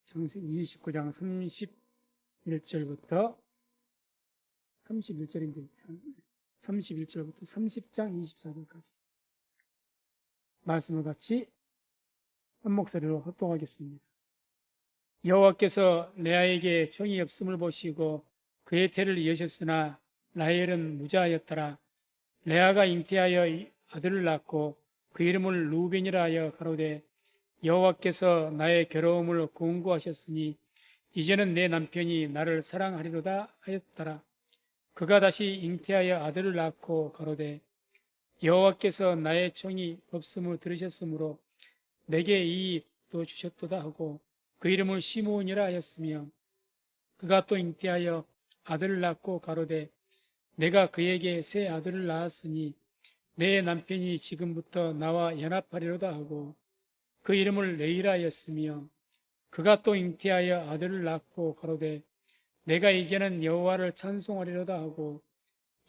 창세기 29장 31절부터 31절인데 31절부터 30장 24절까지 말씀을 같이 한 목소리로 합독하겠습니다. 여호와께서 레아에게 종이 없음을 보시고 그의 태를 여셨으나 라헬은 무자하였더라. 레아가 잉태하여 아들을 낳고 그 이름을 루벤이라 하여 가로되 여호와께서 나의 괴로움을 공고하셨으니 이제는 내 남편이 나를 사랑하리로다 하였더라. 그가 다시 잉태하여 아들을 낳고 가로되 여호와께서 나의 종이 없음을 들으셨으므로 내게 이 또 주셨도다 하고 그 이름을 시므온이라 하였으며 그가 또 잉태하여 아들을 낳고 가로되 내가 그에게 새 아들을 낳았으니 내 남편이 지금부터 나와 연합하리로다 하고 그 이름을 레이라 하였으며 그가 또 잉태하여 아들을 낳고 가로되 내가 이제는 여호와를 찬송하리로다 하고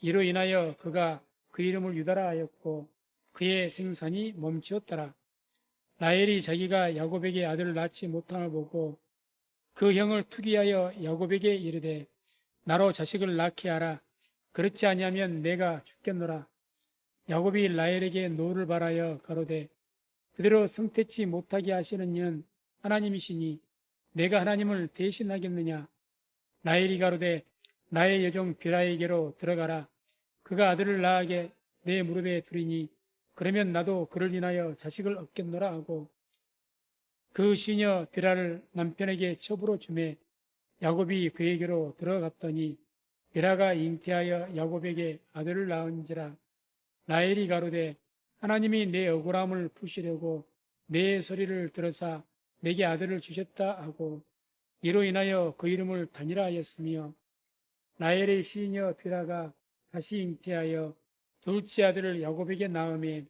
이로 인하여 그가 그 이름을 유다라 하였고 그의 생산이 멈추었더라. 라헬이 자기가 야곱에게 아들을 낳지 못함을 보고 그 형을 투기하여 야곱에게 이르되 나로 자식을 낳게 하라. 그렇지 아니하면 내가 죽겠노라. 야곱이 라헬에게 노를 바라여 가로되 그대로 성태치 못하게 하시는 이는 하나님이시니 내가 하나님을 대신하겠느냐. 라헬이 가로되 나의 여종 비라에게로 들어가라. 그가 아들을 낳게 내 무릎에 두리니 그러면 나도 그를 인하여 자식을 얻겠노라 하고 그 시녀 비라를 남편에게 첩으로 주매 야곱이 그에게로 들어갔더니 비라가 잉태하여 야곱에게 아들을 낳은지라. 라헬이 가로되 하나님이 내 억울함을 푸시려고 내 소리를 들어사 내게 아들을 주셨다 하고 이로 인하여 그 이름을 다니라 하였으며 라헬의 시녀 비라가 다시 잉태하여 둘째 아들을 야곱에게 낳음에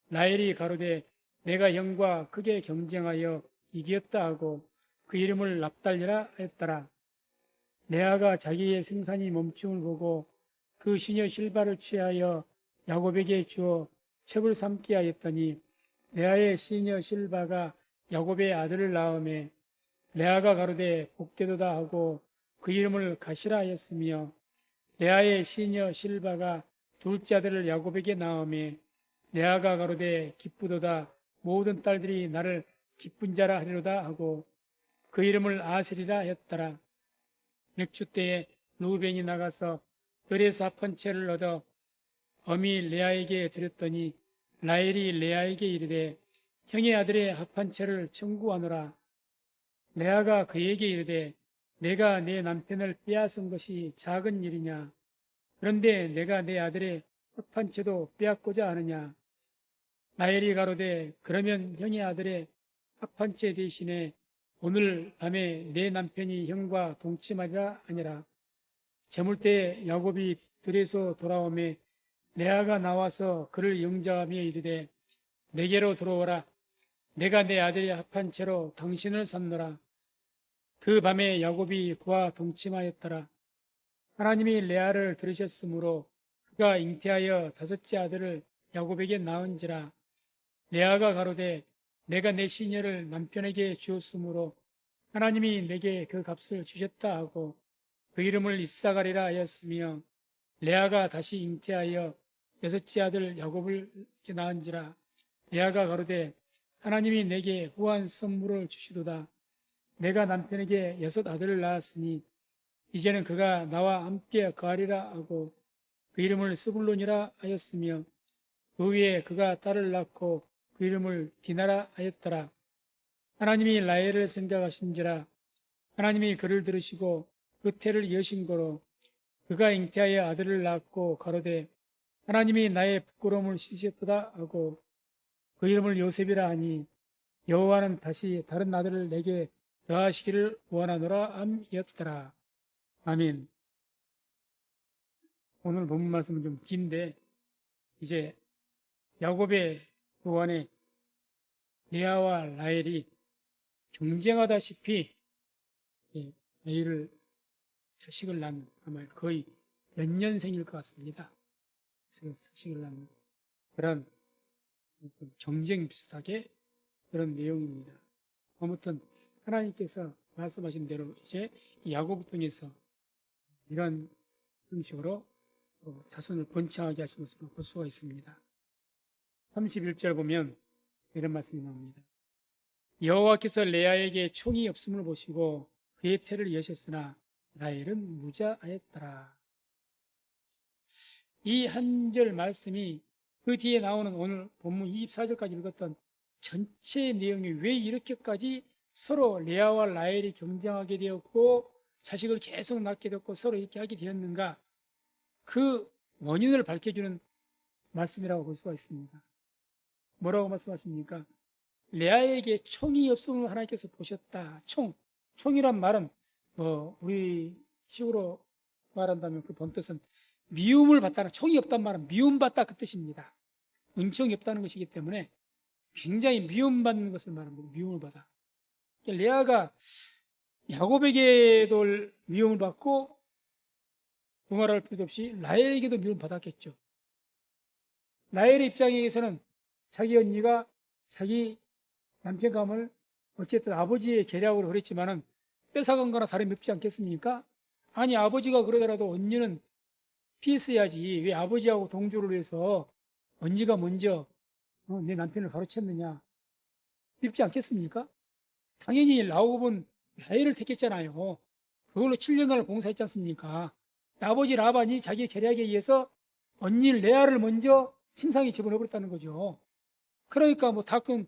라헬이 가로되 내가 형과 크게 경쟁하여 이겼다 하고 그 이름을 납달리라 했더라. 레아가 자기의 생산이 멈춤을 보고 그 시녀 실바를 취하여 야곱에게 주어 첩을 삼게 하였더니 레아의 시녀 실바가 야곱의 아들을 낳음에 레아가 가로되 복되도다 하고 그 이름을 가시라 하였으며 레아의 시녀 실바가 둘째 아들을 야곱에게 낳음에 레아가 가로되 기쁘도다 모든 딸들이 나를 기쁜 자라 하리로다 하고 그 이름을 아셀이라 하였더라. 맥주 때에 루벤이 나가서 들에서 합한 채를 얻어 어미 레아에게 드렸더니 라헬이 레아에게 이르되 형의 아들의 합한 채를 청구하노라. 레아가 그에게 이르되 내가 내 남편을 빼앗은 것이 작은 일이냐. 그런데 내가 내 아들의 합한 채도 빼앗고자 하느냐. 라헬이 가로되 그러면 형의 아들의 합한 채 대신에 오늘 밤에 내 남편이 형과 동침하리라 하니라. 저물 때에 야곱이 들에서 돌아오매 레아가 나와서 그를 영접하며 이르되 내게로 들어오라. 내가 내 아들의 합한 채로 당신을 삼노라. 그 밤에 야곱이 그와 동침하였더라. 하나님이 레아를 들으셨으므로 그가 잉태하여 다섯째 아들을 야곱에게 낳은지라. 레아가 가로되 내가 내 시녀를 남편에게 주었으므로 하나님이 내게 그 값을 주셨다 하고 그 이름을 이사가리라 하였으며 레아가 다시 잉태하여 여섯째 아들 야곱을 낳은지라. 레아가 가로되 하나님이 내게 후한 선물을 주시도다. 내가 남편에게 여섯 아들을 낳았으니 이제는 그가 나와 함께 거하리라 하고 그 이름을 스불론이라 하였으며 그 후에 그가 딸을 낳고 그 이름을 디나라 하였더라. 하나님이 라헬을 생각하신지라. 하나님이 그를 들으시고 그 태를 여신 거로 그가 잉태하여 아들을 낳고 가로되 하나님이 나의 부끄러움을 씻으셨도다 하고 그 이름을 요셉이라 하니 여호와는 다시 다른 아들을 내게 더하시기를 원하노라 함이었더라. 아멘. 오늘 본문 말씀은 좀 긴데 이제 야곱의 구원에 레아와 라헬이 경쟁하다시피 레이를 자식을 낳는 아마 거의 연년생일 것 같습니다. 그래서 자식을 낳는 그런 경쟁 비슷하게 그런 내용입니다. 아무튼 하나님께서 말씀하신 대로 이제 야곱을 통해서 이런 형식으로 자손을 번창하게 하신 것을 볼 수가 있습니다. 31절 보면 이런 말씀이 나옵니다. 여호와께서 레아에게 총이 없음을 보시고 그의 태를 여셨으나 라헬은 무자하였더라. 이 한 절 말씀이 그 뒤에 나오는 오늘 본문 24절까지 읽었던 전체 내용이 왜 이렇게까지 서로 레아와 라헬이 경쟁하게 되었고 자식을 계속 낳게 되었고 서로 이렇게 하게 되었는가, 그 원인을 밝혀주는 말씀이라고 볼 수가 있습니다. 뭐라고 말씀하십니까? 레아에게 총이 없음을 하나님께서 보셨다. 총이란 말은 우리 식으로 말한다면 그 본뜻은 미움을 받다는, 총이 없단 말은 미움받다 그 뜻입니다. 은총이 없다는 것이기 때문에 굉장히 미움받는 것을 말합니다. 미움을 받아. 레아가 야곱에게도 미움을 받고 두말할 필요도 없이 라헬에게도 미움을 받았겠죠. 라헬의 입장에서는 자기 언니가 자기 남편 감을 어쨌든 아버지의 계략으로 그랬지만은 뺏어간 거나 다름없지 않겠습니까? 아니, 아버지가 그러더라도 언니는 피했어야지. 왜 아버지하고 동조를 해서 언니가 먼저 내 남편을 가로챘느냐, 밉지 않겠습니까? 당연히 라합은 라헬을 택했잖아요. 그걸로 7년간을 봉사했지 않습니까? 아버지 라반이 자기 계략에 의해서 언니 레아를 먼저 침상에 집어넣어버렸다는 거죠. 그러니까 다큰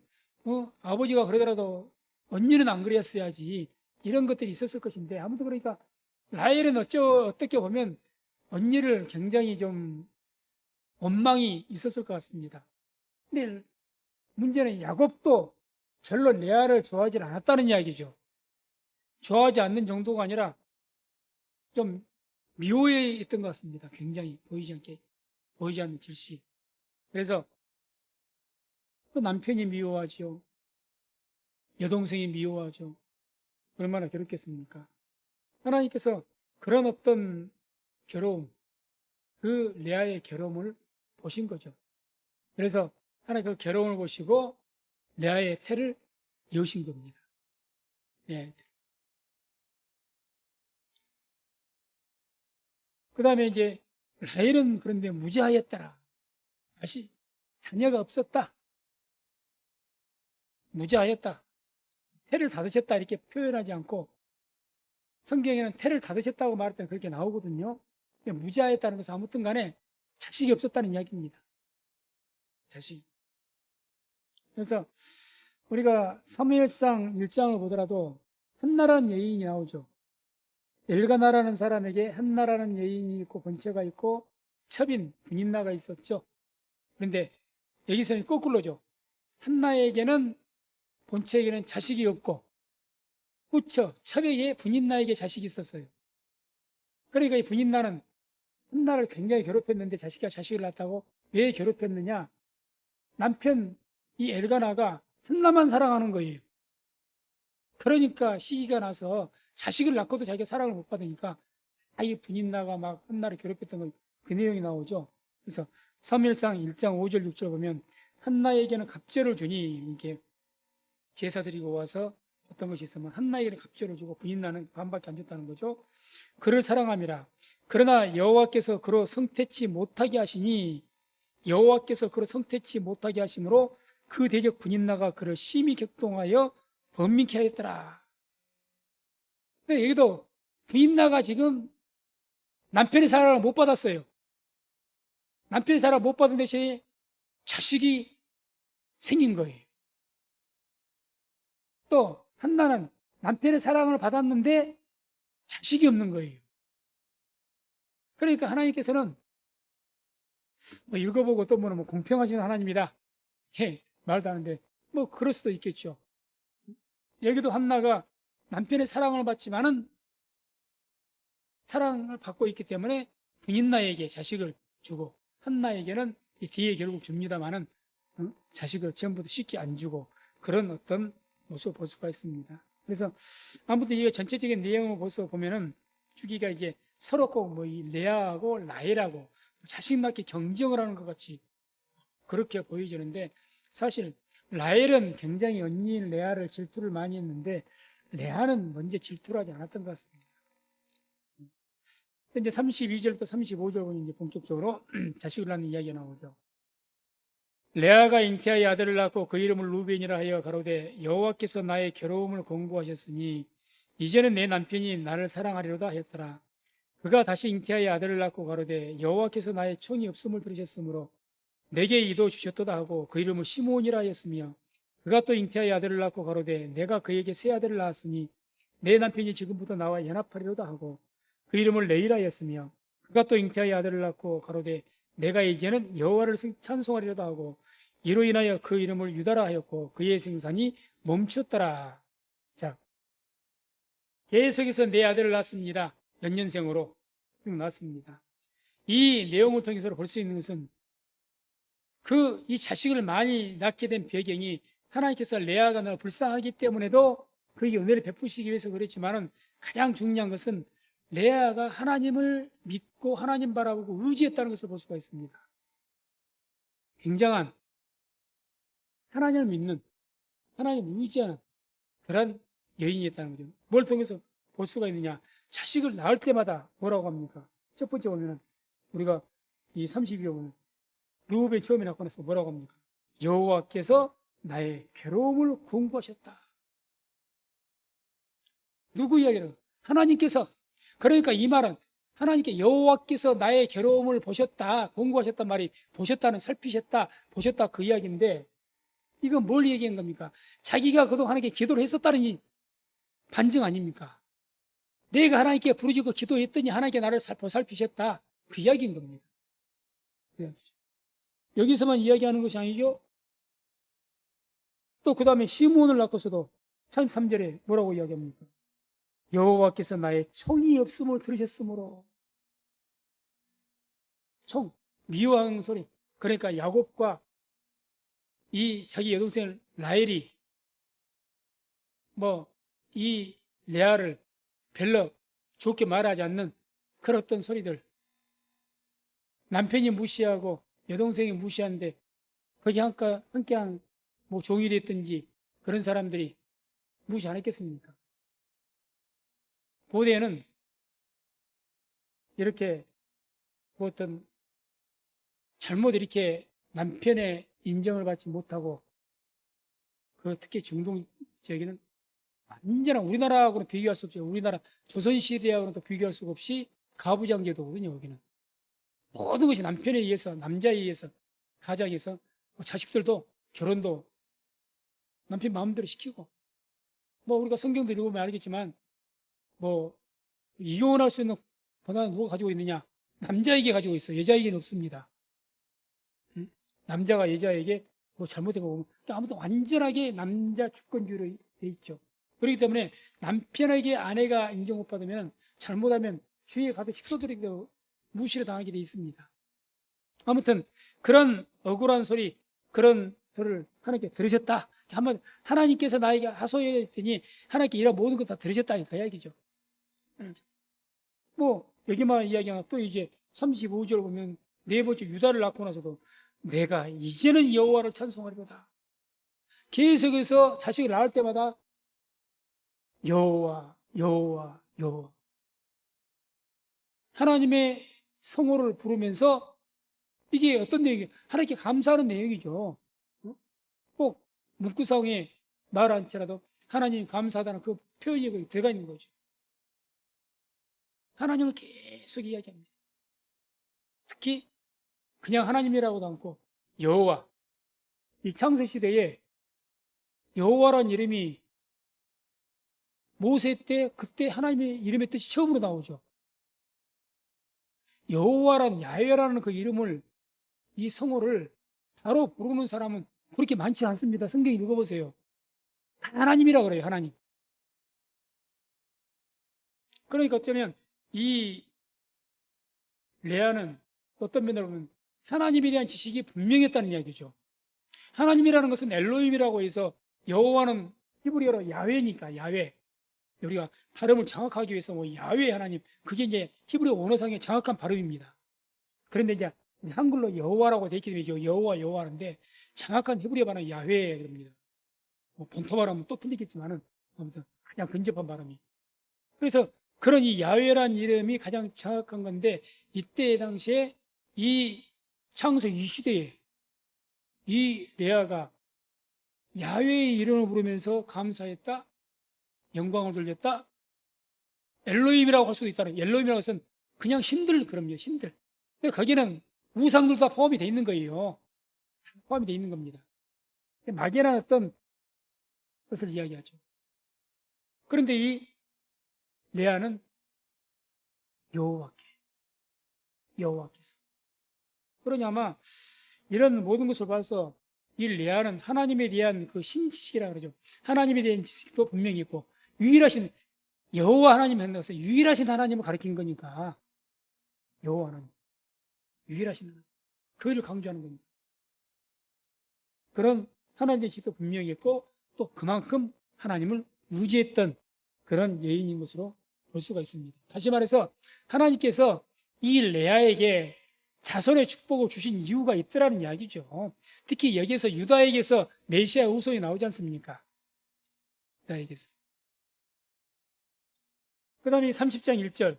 아버지가 그러더라도 언니는 안 그랬어야지, 이런 것들이 있었을 것인데, 아무튼 그러니까 라헬은 어떻게 보면 언니를 굉장히 좀 원망이 있었을 것 같습니다. 근데 문제는 야곱도 별로 레아를 좋아하지 않았다는 이야기죠. 좋아하지 않는 정도가 아니라 좀 미워해 있던 것 같습니다. 굉장히 보이지 않는 질시. 그래서 또 남편이 미워하죠. 여동생이 미워하죠. 얼마나 괴롭겠습니까? 하나님께서 그런 어떤 괴로움, 그 레아의 괴로움을 보신 거죠. 그래서 하나님 그 괴로움을 보시고 레아의 태를 여신 겁니다. 네. 그 다음에 이제 라헬은 그런데 무자하였더라. 자녀가 없었다. 무자하였다. 태를 닫으셨다 이렇게 표현하지 않고 성경에는 태를 닫으셨다고 말할 때 그렇게 나오거든요. 무자하였다는 것은 아무튼 간에 자식이 없었다는 이야기입니다. 자식. 그래서 우리가 사무엘상 1장을 보더라도 한나라는 여인이 나오죠. 엘가나라는 사람에게 한나라는 여인이 있고 번처가 있고 첩인 분인나가 있었죠. 그런데 여기서는 거꾸로죠. 한나에게는 본처에게는 자식이 없고 후처 첩에게 분인나에게 자식이 있었어요. 그러니까 이 분인나는 한나를 굉장히 괴롭혔는데 자식을 낳았다고. 왜 괴롭혔느냐? 남편 이 엘가나가 한나만 사랑하는 거예요. 그러니까 시기가 나서 자식을 낳고도 자기가 사랑을 못 받으니까 이 분인나가 막 한나를 괴롭혔던 건 그 내용이 나오죠. 그래서 사무엘상 1장 5절 6절 보면 한나에게는 갑절을 주니, 이렇게 제사 드리고 와서 어떤 것이 있으면 한나에게는 갑절을 주고 분인나는 반밖에 안 줬다는 거죠. 그를 사랑함이라. 그러나 여호와께서 그로 성태치 못하게 하시니, 여호와께서 그로 성태치 못하게 하심으로 그 대적 분인나가 그를 심히 격동하여 번민케 하였더라. 여기도 분인나가 지금 남편의 사랑을 못 받았어요. 남편의 사랑을 못 받은 대신에 자식이 생긴 거예요. 또 한나는 남편의 사랑을 받았는데 자식이 없는 거예요. 그러니까 하나님께서는 읽어보고 또 공평하신 하나님이다, 말도 하는데 그럴 수도 있겠죠. 여기도 한나가 남편의 사랑을 받지만은 사랑을 받고 있기 때문에 분인나에게 자식을 주고 한나에게는 뒤에 결국 줍니다만은 자식을 처음부터 쉽게 안 주고, 그런 어떤 모습을 볼 수가 있습니다. 그래서 아무튼 이 전체적인 내용을 보면은 주기가 이제 서로 꼭 이 레아하고 라헬하고 자식 낳기 경쟁을 하는 것 같이 그렇게 보여지는데, 사실 라헬은 굉장히 언니인 레아를 질투를 많이 했는데 레아는 먼저 질투를 하지 않았던 것 같습니다. 이제 32절부터 35절 보면 이제 본격적으로 자식을 낳는 이야기가 나오죠. 레아가 잉태하여 아들을 낳고 그 이름을 루벤이라 하여 가로되 여호와께서 나의 괴로움을 공고하셨으니 이제는 내 남편이 나를 사랑하리로다 하였더라. 그가 다시 잉태하여 아들을 낳고 가로되 여호와께서 나의 총이 없음을 들으셨으므로 내게 이도 주셨도다 하고 그 이름을 시므온이라 하였으며 그가 또 잉태하여 아들을 낳고 가로되 내가 그에게 새 아들을 낳았으니 내 남편이 지금부터 나와 연합하리로다 하고 그 이름을 레이라 하였으며 그가 또 잉태하여 아들을 낳고 가로되 내가 이제는 여호와를 찬송하리로다 하고 이로 인하여 그 이름을 유다라 하였고 그의 생산이 멈췄더라. 자, 계속해서 내 아들을 낳았습니다. 연년생으로 낳았습니다. 이 내용을 통해서 볼 수 있는 것은 이 자식을 많이 낳게 된 배경이 하나님께서 레아가 너무 불쌍하기 때문에도 그에게 은혜를 베푸시기 위해서 그랬지만은 가장 중요한 것은 레아가 하나님을 믿고 하나님 바라보고 의지했다는 것을 볼 수가 있습니다. 굉장한 하나님을 믿는, 하나님을 의지하는 그런 여인이었다는 거죠. 뭘 통해서 볼 수가 있느냐? 자식을 낳을 때마다 뭐라고 합니까? 첫 번째 보면은 우리가 이 32절 보면 르우벤 처음에 낳고 나서 뭐라고 합니까? 여호와께서 나의 괴로움을 공부하셨다. 누구 이야기를? 하나님께서. 그러니까 이 말은 하나님께 여호와께서 나의 괴로움을 보셨다, 공부하셨단 말이 보셨다는 살피셨다, 보셨다 그 이야기인데 이건 뭘 얘기한 겁니까? 자기가 그동안 하나님께 기도를 했었다는 이 반증 아닙니까? 내가 하나님께 부르짖고 기도했더니 하나님께 나를 살피셨다 그 이야기인 겁니다. 그 이야기죠. 여기서만 이야기하는 것이 아니죠. 또 그 다음에 시므온을 낳고서도 33절에 뭐라고 이야기합니까? 여호와께서 나의 총이 없음을 들으셨으므로. 총, 미워하는 소리. 그러니까 야곱과 이 자기 여동생 라헬이 이 레아를 별로 좋게 말하지 않는 그런 어떤 소리들. 남편이 무시하고 여동생이 무시하는데 거기 함께한 종이 됐든지 그런 사람들이 무시 안 했겠습니까? 고대에는 이렇게 어떤 잘못 이렇게 남편의 인정을 받지 못하고 특히 중동 지역에는 완전한 우리나라하고는 비교할 수 없죠. 우리나라 조선시대하고는 또 비교할 수가 없이 가부장제도거든요. 여기는 모든 것이 남편에 의해서, 남자에 의해서, 가장에 의해서, 자식들도 결혼도 남편 마음대로 시키고 우리가 성경도 읽어보면 알겠지만 이혼할 수 있는 권한은 누가 가지고 있느냐? 남자에게 가지고 있어. 여자에게는 없습니다. 응? 남자가 여자에게 잘못해가 보면 아무튼 완전하게 남자 주권주의로 돼 있죠. 그렇기 때문에 남편에게 아내가 인정 못 받으면 잘못하면 주위에 가서 식소들에게도 무시를 당하게 돼 있습니다. 아무튼 그런 억울한 소리, 그런 소리를 하나님께 들으셨다. 한번 하나님께서 나에게 하소연했더니 하나님께 이런 모든 것 다 들으셨다니까 이야기죠. 여기만 이야기하나 또 이제 35절 보면 네 번째 유다를 낳고 나서도 내가 이제는 여호와를 찬송하리로다. 계속해서 자식을 낳을 때마다 여호와, 여호와, 여호와. 하나님의 성호를 부르면서 이게 어떤 내용이에요? 하나님께 감사하는 내용이죠. 꼭 문구성에 말 않더라도 하나님 감사하다는 그 표현이 들어가 있는 거죠. 하나님을 계속 이야기합니다. 특히 그냥 하나님이라고도 않고 여호와. 이 창세시대에 여호와라는 이름이 모세 때 그때 하나님의 이름의 뜻이 처음으로 나오죠. 여호와라는 야훼라는 그 이름을 이 성호를 바로 부르는 사람은 그렇게 많지 않습니다. 성경 읽어보세요. 다 하나님이라고 그래요. 하나님. 그러니까 어쩌면 이 레아는 어떤 면으로 보면 하나님에 대한 지식이 분명했다는 이야기죠. 하나님이라는 것은 엘로힘이라고 해서 여호와는 히브리어로 야훼니까 야훼. 우리가 발음을 정확하게 위해서 야훼 하나님 그게 이제 히브리 원어상의 정확한 발음입니다. 그런데 이제 한글로 여호와라고 되어 있기 때문에 여호와하는데 정확한 히브리어 발음은 야훼 그럽니다. 뭐 본토 발음은 또 틀리겠지만은 아무튼 그냥 근접한 발음이. 그래서 그런 이 야훼란 이름이 가장 정확한 건데 이때 당시에 이 창세 이 시대에 이 레아가 야훼의 이름을 부르면서 감사했다, 영광을 돌렸다, 엘로힘이라고 할 수도 있다는, 엘로힘이라고 해서는 그냥 신들 그럽니다. 신들. 근데 거기는 우상들도 다 포함이 돼 있는 거예요. 포함이 돼 있는 겁니다. 막연한 어떤 것을 이야기하죠. 그런데 이 레아는 여호와께서. 그러냐 아마 이런 모든 것을 봐서 이 레아는 하나님에 대한 그 신지식이라 그러죠. 하나님에 대한 지식도 분명히 있고 유일하신 여호와 하나님 만나서 유일하신 하나님을 가리킨 거니까 여호와 하나님, 유일하신 하나님, 그를 강조하는 겁니다. 그런 하나님의 지식도 분명히 있고 또 그만큼 하나님을 의지했던 그런 여인인 것으로 볼 수가 있습니다. 다시 말해서 하나님께서 이 레아에게 자손의 축복을 주신 이유가 있더라는 이야기죠. 특히 여기에서 유다에게서 메시아 후손이 나오지 않습니까? 유다에게서. 그 다음에 30장 1절.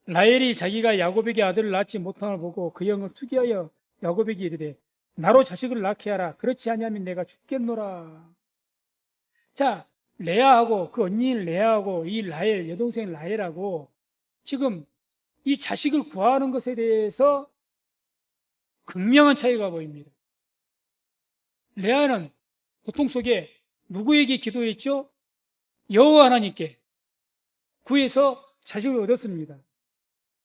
라헬이 자기가 야곱에게 아들을 낳지 못함을 보고 그 영을 투기하여 야곱에게 이르되 나로 자식을 낳게 하라. 그렇지 아니하면 내가 죽겠노라. 자, 레아하고 그 언니인 레아하고 이 라헬, 여동생 라헬하고 지금 이 자식을 구하는 것에 대해서 극명한 차이가 보입니다. 레아는 고통 속에 누구에게 기도했죠? 여호와 하나님께 구해서 자식을 얻었습니다.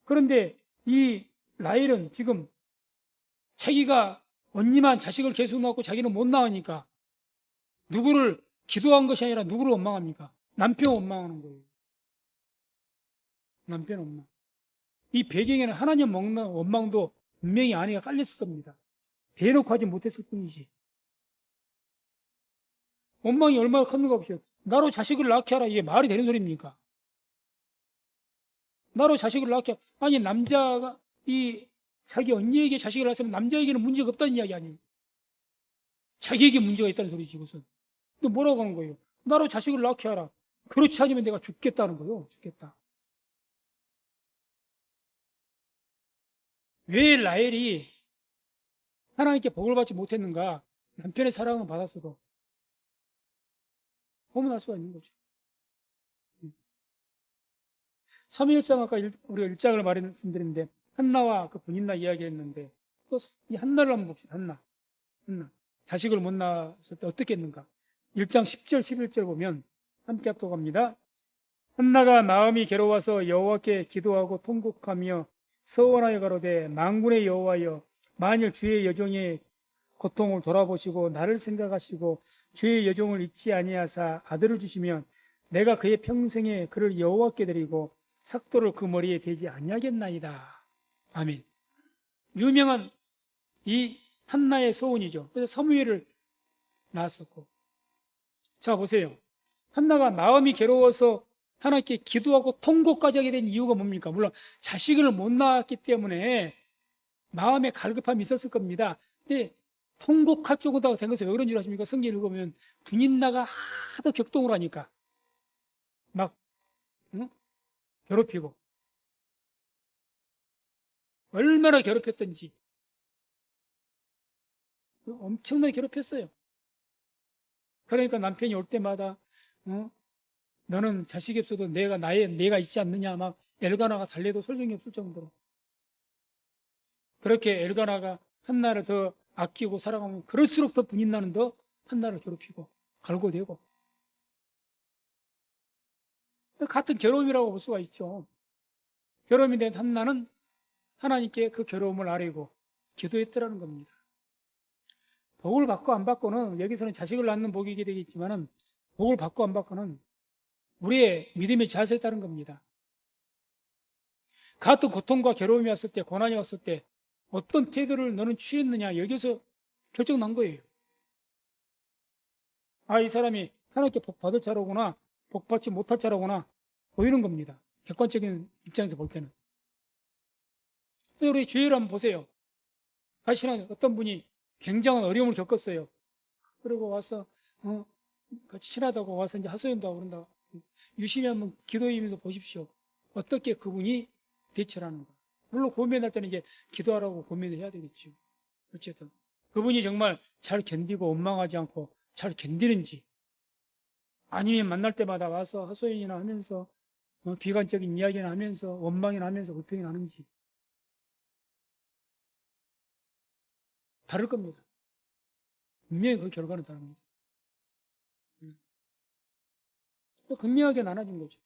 그런데 이 라헬은 지금 자기가 언니만 자식을 계속 낳고 자기는 못 낳으니까 누구를 기도한 것이 아니라 누구를 원망합니까? 남편 원망하는 거예요. 남편 원망. 이 배경에는 하나님 원망도 분명히 아내가 깔렸을 겁니다. 대놓고 하지 못했을 뿐이지. 원망이 얼마나 컸는가 보세요. 나로 자식을 낳게 하라. 이게 말이 되는 소리입니까? 나로 자식을 낳게 아니 남자가 이 자기 언니에게 자식을 낳았으면 남자에게는 문제가 없다는 이야기 아니에요. 자기에게 문제가 있다는 소리지 무슨. 또 뭐라고 하는 거예요? 나로 자식을 낳게 하라. 그렇지 않으면 내가 죽겠다는 거예요. 죽겠다. 왜 라헬이 하나님께 복을 받지 못했는가? 남편의 사랑은 받았어도 고민할 수가 있는 거죠. 삼위일장 아까 우리가 일장을 말씀드렸는데 한나와 그 분인나 이야기했는데 또 이 한나를 한번 봅시다. 한나. 자식을 못 낳았을 때 어떻게 했는가? 1장 10절 11절 보면 함께 합독합니다. 한나가 마음이 괴로워서 여호와께 기도하고 통곡하며 서원하여 가로되 만군의 여호와여 만일 주의 여종의 고통을 돌아보시고 나를 생각하시고 주의 여종을 잊지 아니하사 아들을 주시면 내가 그의 평생에 그를 여호와께 드리고 삭도를 그 머리에 대지 아니하겠나이다. 아멘. 유명한 이 한나의 소원이죠. 그래서 사무엘을 낳았었고. 자 보세요. 한나가 마음이 괴로워서 하나님께 기도하고 통곡까지 하게 된 이유가 뭡니까? 물론 자식을 못 낳았기 때문에 마음에 갈급함이 있었을 겁니다. 근데 통곡할 정도가 된 것은 왜 그런 줄 아십니까? 성경 읽으면 분인나가 하도 격동을 하니까 막 괴롭히고 얼마나 괴롭혔던지 엄청나게 괴롭혔어요. 그러니까 남편이 올 때마다 너는 자식이 없어도 내가 있지 않느냐 막 엘가나가 살려도 소용이 없을 정도로 그렇게 엘가나가 한나를 더 아끼고 사랑하면 그럴수록 더 분인나는 더 한나를 괴롭히고 갈고대고 같은 괴로움이라고 볼 수가 있죠. 괴로움이 된 한나는 하나님께 그 괴로움을 아뢰고 기도했더라는 겁니다. 복을 받고 안 받고는 여기서는 자식을 낳는 복이게 되겠지만은 복을 받고 안 받고는 우리의 믿음의 자세에 따른 겁니다. 같은 고통과 괴로움이 왔을 때, 고난이 왔을 때 어떤 태도를 너는 취했느냐 여기서 결정 난 거예요. 아, 이 사람이 하나님께 복 받을 자로구나, 복 받지 못할 자로구나 보이는 겁니다. 객관적인 입장에서 볼 때는. 우리 주위를 한번 보세요. 같이 친한 어떤 분이 굉장한 어려움을 겪었어요. 그리고 와서 같이 친하다고 와서 이제 하소연도 하고 그런다. 유심히 한번 기도하면서 보십시오. 어떻게 그분이 대처를 하는가. 물론 고민할 때는 이제 기도하라고 고민을 해야 되겠죠. 어쨌든 그분이 정말 잘 견디고 원망하지 않고 잘 견디는지, 아니면 만날 때마다 와서 하소연이나 하면서 비관적인 이야기나 하면서 원망이나 하면서 불평이나 하는지 다를 겁니다. 분명히 그 결과는 다릅니다. 극명하게 나눠진 거죠.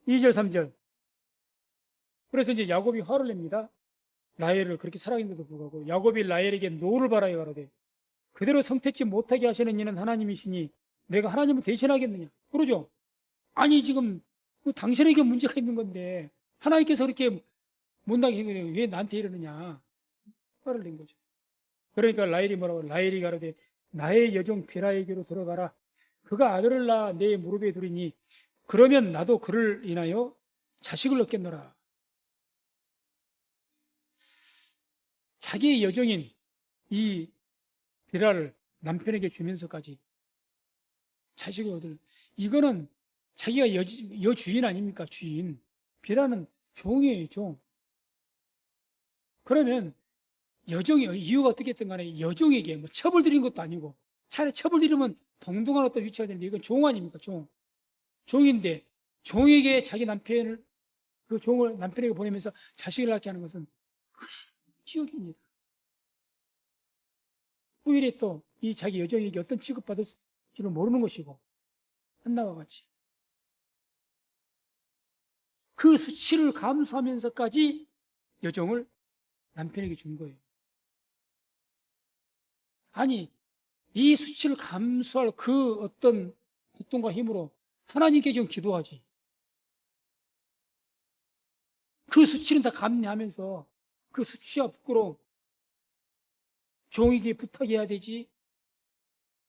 2절, 3절. 그래서 이제 야곱이 화를 냅니다. 라헬을 그렇게 사랑했는데도 불구하고 야곱이 라헬에게 노를 바라여 가로되 그대로 성택지 못하게 하시는 이는 하나님이시니 내가 하나님을 대신하겠느냐. 그러죠. 아니 지금 당신에게 문제가 있는 건데 하나님께서 그렇게 못나게 한 건데 왜 나한테 이러느냐. 화를 낸 거죠. 그러니까 라헬이 뭐라고, 라헬이 가로되 나의 여종 비라에게로 들어가라. 그가 아들을 낳아 내 무릎에 두리니 그러면 나도 그를 인하여 자식을 얻겠노라. 자기의 여종인 이 비라를 남편에게 주면서까지 자식을 얻을, 이거는 자기가 여주인 아닙니까? 주인. 비라는 종이에요, 종. 그러면 여종이 이유가 어떻겠든 간에 여종에게 뭐 처벌 드리는 것도 아니고, 차라리 처벌 드리면 동등한 어떤 위치가 되는데 이건 종 아닙니까? 종. 종인데 종에게 자기 남편을, 그 종을 남편에게 보내면서 자식을 낳게 하는 것은 지옥입니다. 후일에 또 이 자기 여종에게 어떤 취급받을지를 모르는 것이고, 한나와 같이 그 수치를 감수하면서까지 여종을 남편에게 준 거예요. 아니, 이 수치를 감수할 그 어떤 고통과 힘으로 하나님께 좀 기도하지. 그 수치는 다 감내하면서 그 수치와 부끄러움, 종에게 부탁해야 되지.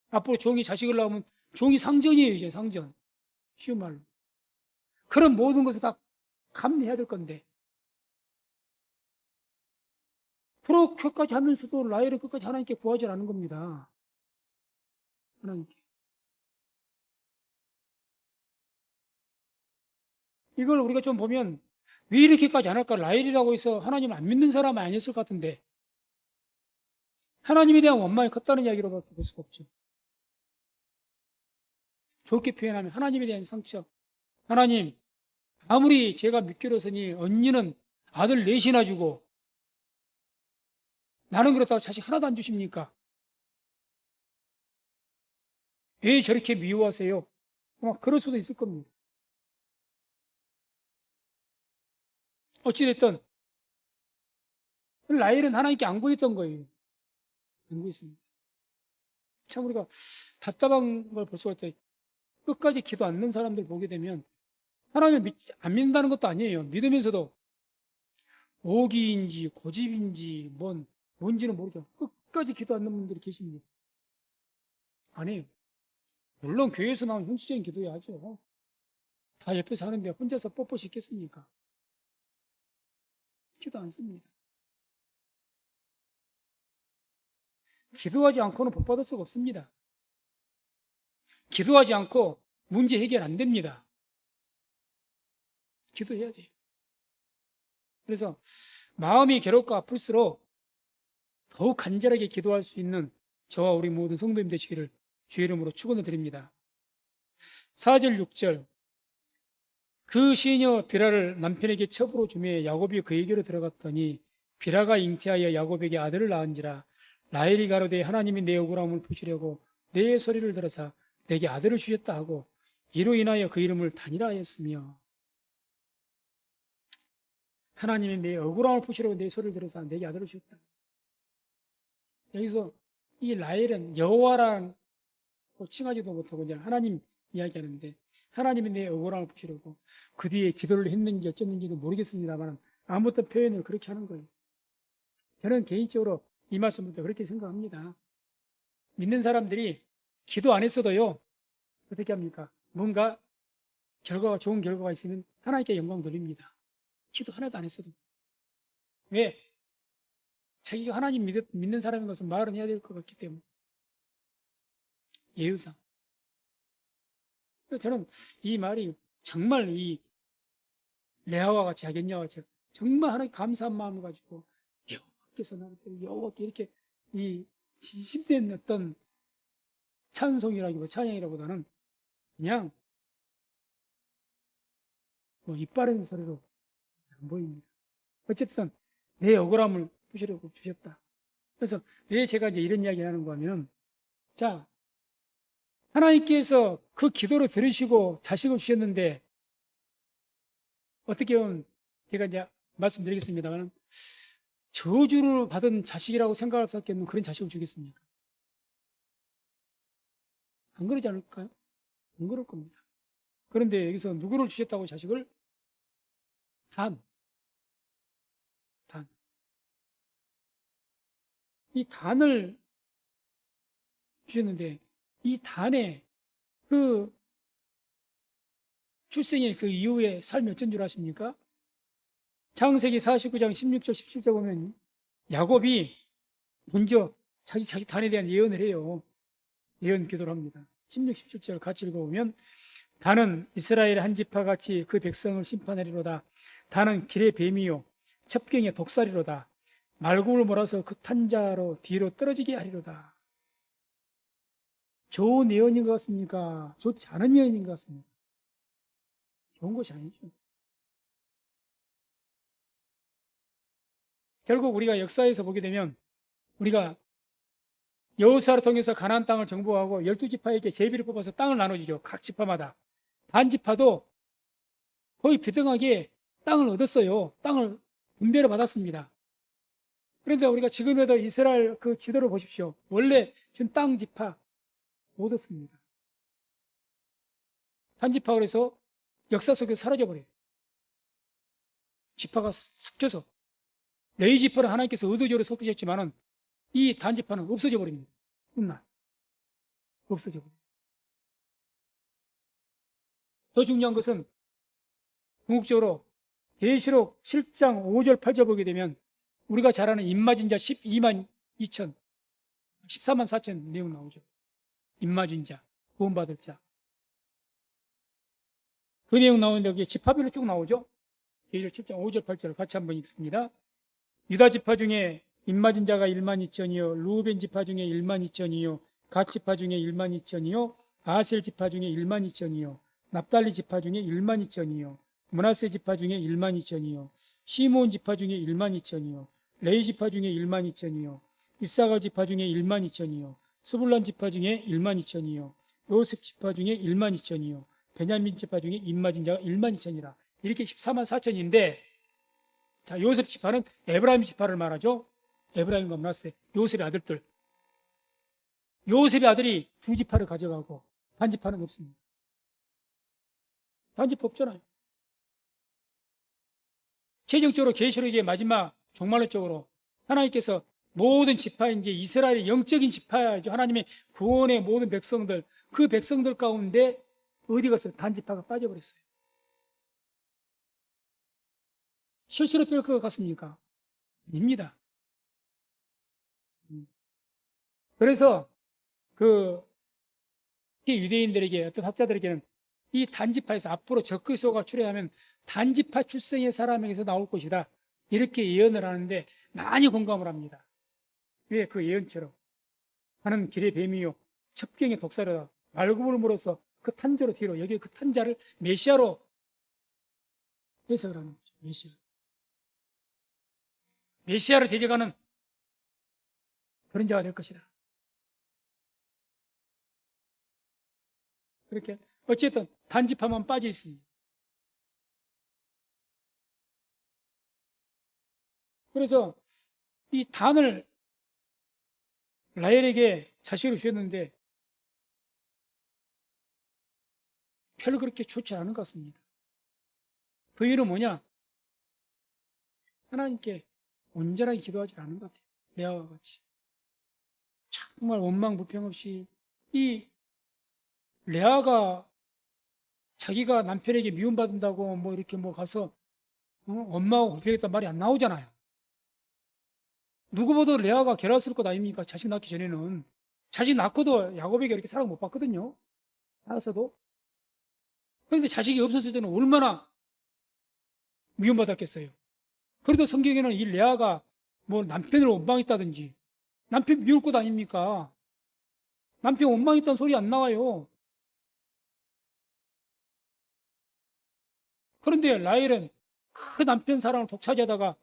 앞으로 종이 자식을 낳으면 종이 상전이에요, 이제 상전. 쉬운 말로. 그런 모든 것을 다 감내해야 될 건데. 그렇게까지 하면서도 라헬은 끝까지 하나님께 구하지 않은 겁니다. 하나님께. 이걸 우리가 좀 보면 왜 이렇게까지 안 할까? 라헬이라고 해서 하나님을 안 믿는 사람은 아니었을 것 같은데 하나님에 대한 원망이 컸다는 이야기로밖에 볼 수가 없죠. 좋게 표현하면 하나님에 대한 상처. 하나님, 아무리 제가 믿기로서니 언니는 아들 넷이나 주고 나는 그렇다고 자식 하나도 안 주십니까? 왜 저렇게 미워하세요? 아마 그럴 수도 있을 겁니다. 어찌됐든 라헬은 하나님께 안 구했던 거예요. 안 구했습니다. 참 우리가 답답한 걸 볼 수가 있다. 끝까지 기도 안 넣는 사람들 보게 되면 하나님을 안 믿는다는 것도 아니에요. 믿으면서도 오기인지 고집인지 뭔지는 모르죠. 끝까지 기도 안 넣는 분들이 계십니다. 안 해요. 물론 교회에서 나온 형식적인 기도야 하죠. 다 옆에서 하는데 혼자서 뻣뻣이 있겠습니까? 기도 안 씁니다. 기도하지 않고는 복 받을 수가 없습니다. 기도하지 않고 문제 해결 안 됩니다. 기도해야 돼요. 그래서 마음이 괴롭고 아플수록 더욱 간절하게 기도할 수 있는 저와 우리 모든 성도님 되시기를 주의 이름으로 축원을 드립니다. 4절 6절 그 시녀 비라를 남편에게 첩으로 주매 야곱이 그에게로 들어갔더니 비라가 잉태하여 야곱에게 아들을 낳은지라 라헬이 가로되 하나님이 내 억울함을 푸시려고 내 소리를 들어서 내게 아들을 주셨다 하고 이로 인하여 그 이름을 단이라 하였으며, 하나님이 내 억울함을 푸시려고 내 소리를 들어서 내게 아들을 주셨다. 여기서 이 라헬은 여호와라는 칭하지도 못하고 그냥 하나님 이야기하는데, 하나님이 내 억울함을 푸시려고 그 뒤에 기도를 했는지 어쨌는지도 모르겠습니다만 아무튼 표현을 그렇게 하는 거예요. 저는 개인적으로 이 말씀부터 그렇게 생각합니다. 믿는 사람들이 기도 안 했어도요, 어떻게 합니까? 뭔가 결과가, 좋은 결과가 있으면 하나님께 영광 돌립니다. 기도 하나도 안 했어도. 왜? 자기가 하나님 믿는 사람인 것은 말은 해야 될 것 같기 때문에. 예의상. 그래서 저는 이 말이 정말 이 레아와 같이 하겠냐와 같이 정말 하나님 감사한 마음을 가지고 여호와께서 나한테 여호와께 이렇게 이 진심된 어떤 찬송이라기보다 찬양이라기보다는 그냥 뭐 이빠른 소리로 안 보입니다. 어쨌든 내 억울함을 푸시려고 주셨다. 그래서 왜 제가 이제 이런 이야기를 하는 거 하면, 자, 하나님께서 그 기도를 들으시고 자식을 주셨는데, 어떻게 보면 제가 이제 말씀드리겠습니다만, 저주를 받은 자식이라고 생각할 수 없겠는 그런 자식을 주겠습니까? 안 그러지 않을까요? 안 그럴 겁니다. 그런데 여기서 누구를 주셨다고 자식을? 단. 이 단을 주셨는데, 이 단의 그 출생의 그 이후의 삶이 어쩐 줄 아십니까? 창세기 49장 16절 17절 보면 야곱이 먼저 자기 단에 대한 예언을 해요. 예언 기도를 합니다. 16, 17절 같이 읽어보면, 단은 이스라엘의 한 지파 같이 그 백성을 심판하리로다. 단은 길의 뱀이요 첩경의 독살이로다. 말굽을 몰아서 그 탄자로 뒤로 떨어지게 하리로다. 좋은 예언인 것 같습니까? 좋지 않은 예언인 것 같습니까? 좋은 것이 아니죠. 결국 우리가 역사에서 보게 되면 우리가 여호수아를 통해서 가나안 땅을 정복하고 12지파에게 제비를 뽑아서 땅을 나눠주죠. 각 지파마다. 단 지파도 거의 비등하게 땅을 얻었어요. 땅을 분배를 받았습니다. 그런데 우리가 지금에도 이스라엘 그 지도를 보십시오. 원래 준 땅 지파 못 얻습니다. 단 지파 그래서 역사 속에서 사라져버려요. 지파가 섞여서 레위 지파를 하나님께서 의도적으로 섞으셨지만은 이 단지파는 없어져 버립니다. 훗날 없어져 버려요. 더 중요한 것은 궁극적으로 계시록 7장 5절 8절 보게 되면 우리가 잘 아는 임마진 자 12만 2천 14만 4천 내용 나오죠. 임마진 자, 구원받을 자. 그 내용 나오는데 여기 지파별로 쭉 나오죠. 계시록 7장 5절 8절 같이 한번 읽습니다. 유다 지파 중에 임마진 자가 1만 2천이요 루벤 지파 중에 1만 2천이요 갓 지파 중에 1만 2천이요 아셀 지파 중에 1만 2천이요 납달리 지파 중에 1만 2천이요 므낫세 지파 중에 1만 2천이요 시므온 지파 중에 1만 2천이요 레위 지파 중에 1만 2천이요 이사가 지파 중에 1만 2천이요 스불론 지파 중에 1만 2천이요 요셉 지파 중에 1만 2천이요 베냐민 지파 중에 임마진 자가 1만 2천이라 이렇게 14만 4천인데 자, 요셉 지파는 에브라임 지파를 말하죠. 에브라임과 므낫세, 요셉의 아들들. 요셉의 아들이 두 지파를 가져가고 단 지파는 없습니다. 단 지파 없잖아요. 최종적으로 계시록의 마지막 종말론 쪽으로 하나님께서 모든 지파, 이제 이스라엘의 영적인 지파죠. 하나님의 구원의 모든 백성들, 그 백성들 가운데 어디 갔어요? 단 지파가 빠져버렸어요. 실수로 뺄 것 같습니까? 아닙니다. 그래서 그 유대인들에게 어떤 학자들에게는 이 단지파에서 앞으로 적그리스도가 출현하면 단지파 출생의 사람에게서 나올 것이다. 이렇게 예언을 하는데 많이 공감을 합니다. 왜 그 예언처럼 하는 길의 뱀이요 첩경의 독사로다. 말굽을 물어서 그 탄자로 뒤로 여기 그 탄자를 메시아로 해석을 하는 거죠. 메시아를 대적하는 그런 자가 될 것이다. 그렇게 어쨌든 단지파만 빠져 있습니다. 그래서 이 단을 라헬에게 자식으로 주셨는데 별로 그렇게 좋지 않은 것 같습니다. 그 이유는 뭐냐? 하나님께 온전하게 기도하지 않은 것 같아요. 레아와 같이. 정말 원망불평 없이 이 레아가 자기가 남편에게 미움받는다고 뭐 이렇게 뭐 가서 엄마하고 굽혀야겠다는 말이 안 나오잖아요. 누구보다 레아가 결혼했을 것 아닙니까? 자식 낳기 전에는. 자식 낳고도 야곱에게 이렇게 사랑 못 받거든요. 알았어도. 그런데 자식이 없었을 때는 얼마나 미움받았겠어요. 그래도 성경에는 이 레아가 뭐 남편을 원망했다든지 남편 미울 것 아닙니까? 남편 원망했다는 소리 안 나와요. 그런데 라헬은 그 남편 사랑을 독차지하다가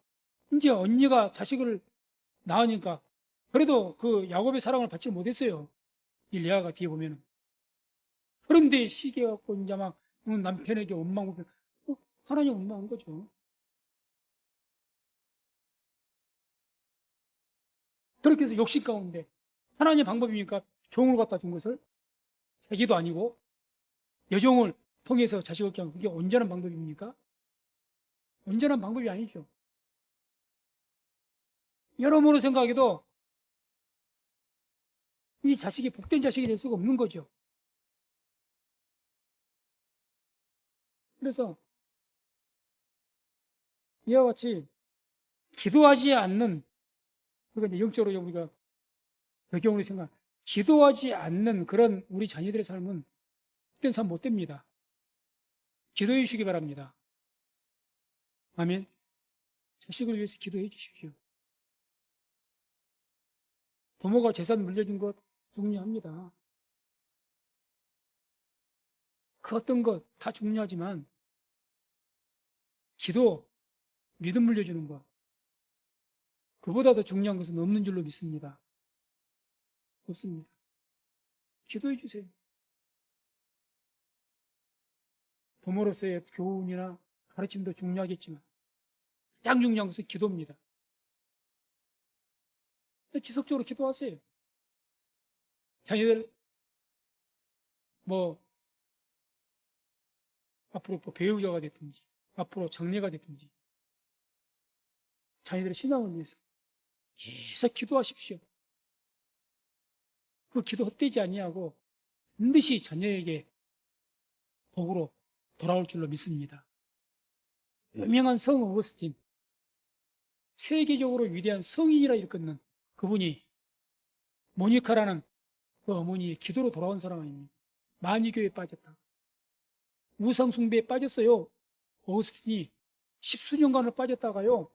이제 언니가 자식을 낳으니까 그래도 그 야곱의 사랑을 받지 못했어요. 이 레아가 뒤에 보면은. 그런데 시기해갖고 이제 막 남편에게 원망을 하나님 원망한 거죠. 그렇게 해서 욕심 가운데 하나님의 방법이니까 종을 갖다 준 것을 자기도 아니고 여종을 통해서 자식을 얻게 한 그게 온전한 방법입니까? 온전한 방법이 아니죠. 여러모로 생각해도 이 자식이 복된 자식이 될 수가 없는 거죠. 그래서 이와 같이 기도하지 않는, 그러니까 영적으로 우리가 적용으로 생각, 기도하지 않는 그런 우리 자녀들의 삶은 복된 삶 못 됩니다. 기도해 주시기 바랍니다. 아멘. 자식을 위해서 기도해 주십시오. 부모가 재산 물려준 것 중요합니다. 그 어떤 것 다 중요하지만 기도, 믿음 물려주는 것 그보다 더 중요한 것은 없는 줄로 믿습니다. 없습니다. 기도해 주세요. 부모로서의 교훈이나 가르침도 중요하겠지만 가장 중요한 것은 기도입니다. 지속적으로 기도하세요. 자녀들 뭐 앞으로 뭐 배우자가 됐든지 앞으로 장래가 됐든지 자녀들의 신앙을 위해서 계속 기도하십시오. 그 기도 헛되지 아니하고 반드시 자녀에게 복으로 돌아올 줄로 믿습니다. 유명한 성 어거스틴, 세계적으로 위대한 성인이라 일컫는 그분이 모니카라는 그 어머니의 기도로 돌아온 사람 아닙니까? 만이교에 빠졌다. 우상숭배에 빠졌어요. 어거스틴이 십수년간을 빠졌다가요.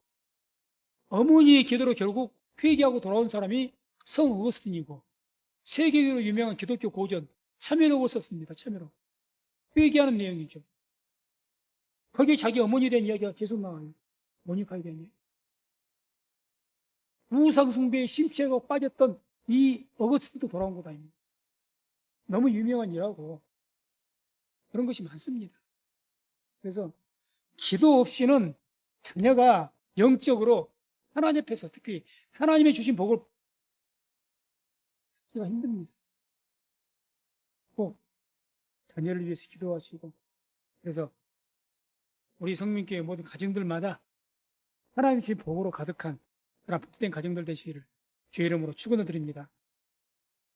어머니의 기도로 결국 회개하고 돌아온 사람이 성 어거스틴이고 세계적으로 유명한 기독교 고전 참여록을 썼습니다. 참여록. 회개하는 내용이죠. 거기에 자기 어머니에 대한 이야기가 계속 나와요. 모니카에 대한 이야기. 우상숭배에 심취하고 빠졌던 이 어거스틴도 돌아온 것 아닙니까? 너무 유명한 일하고 그런 것이 많습니다. 그래서 기도 없이는 자녀가 영적으로 하나님 앞에서 특히 하나님의 주신 복을 받기가 힘듭니다. 꼭 자녀를 위해서 기도하시고 그래서 우리 성민교회 모든 가정들마다 하나님 주신 복으로 가득한 그런 복된 가정들 되시기를 주의 이름으로 축원을 드립니다.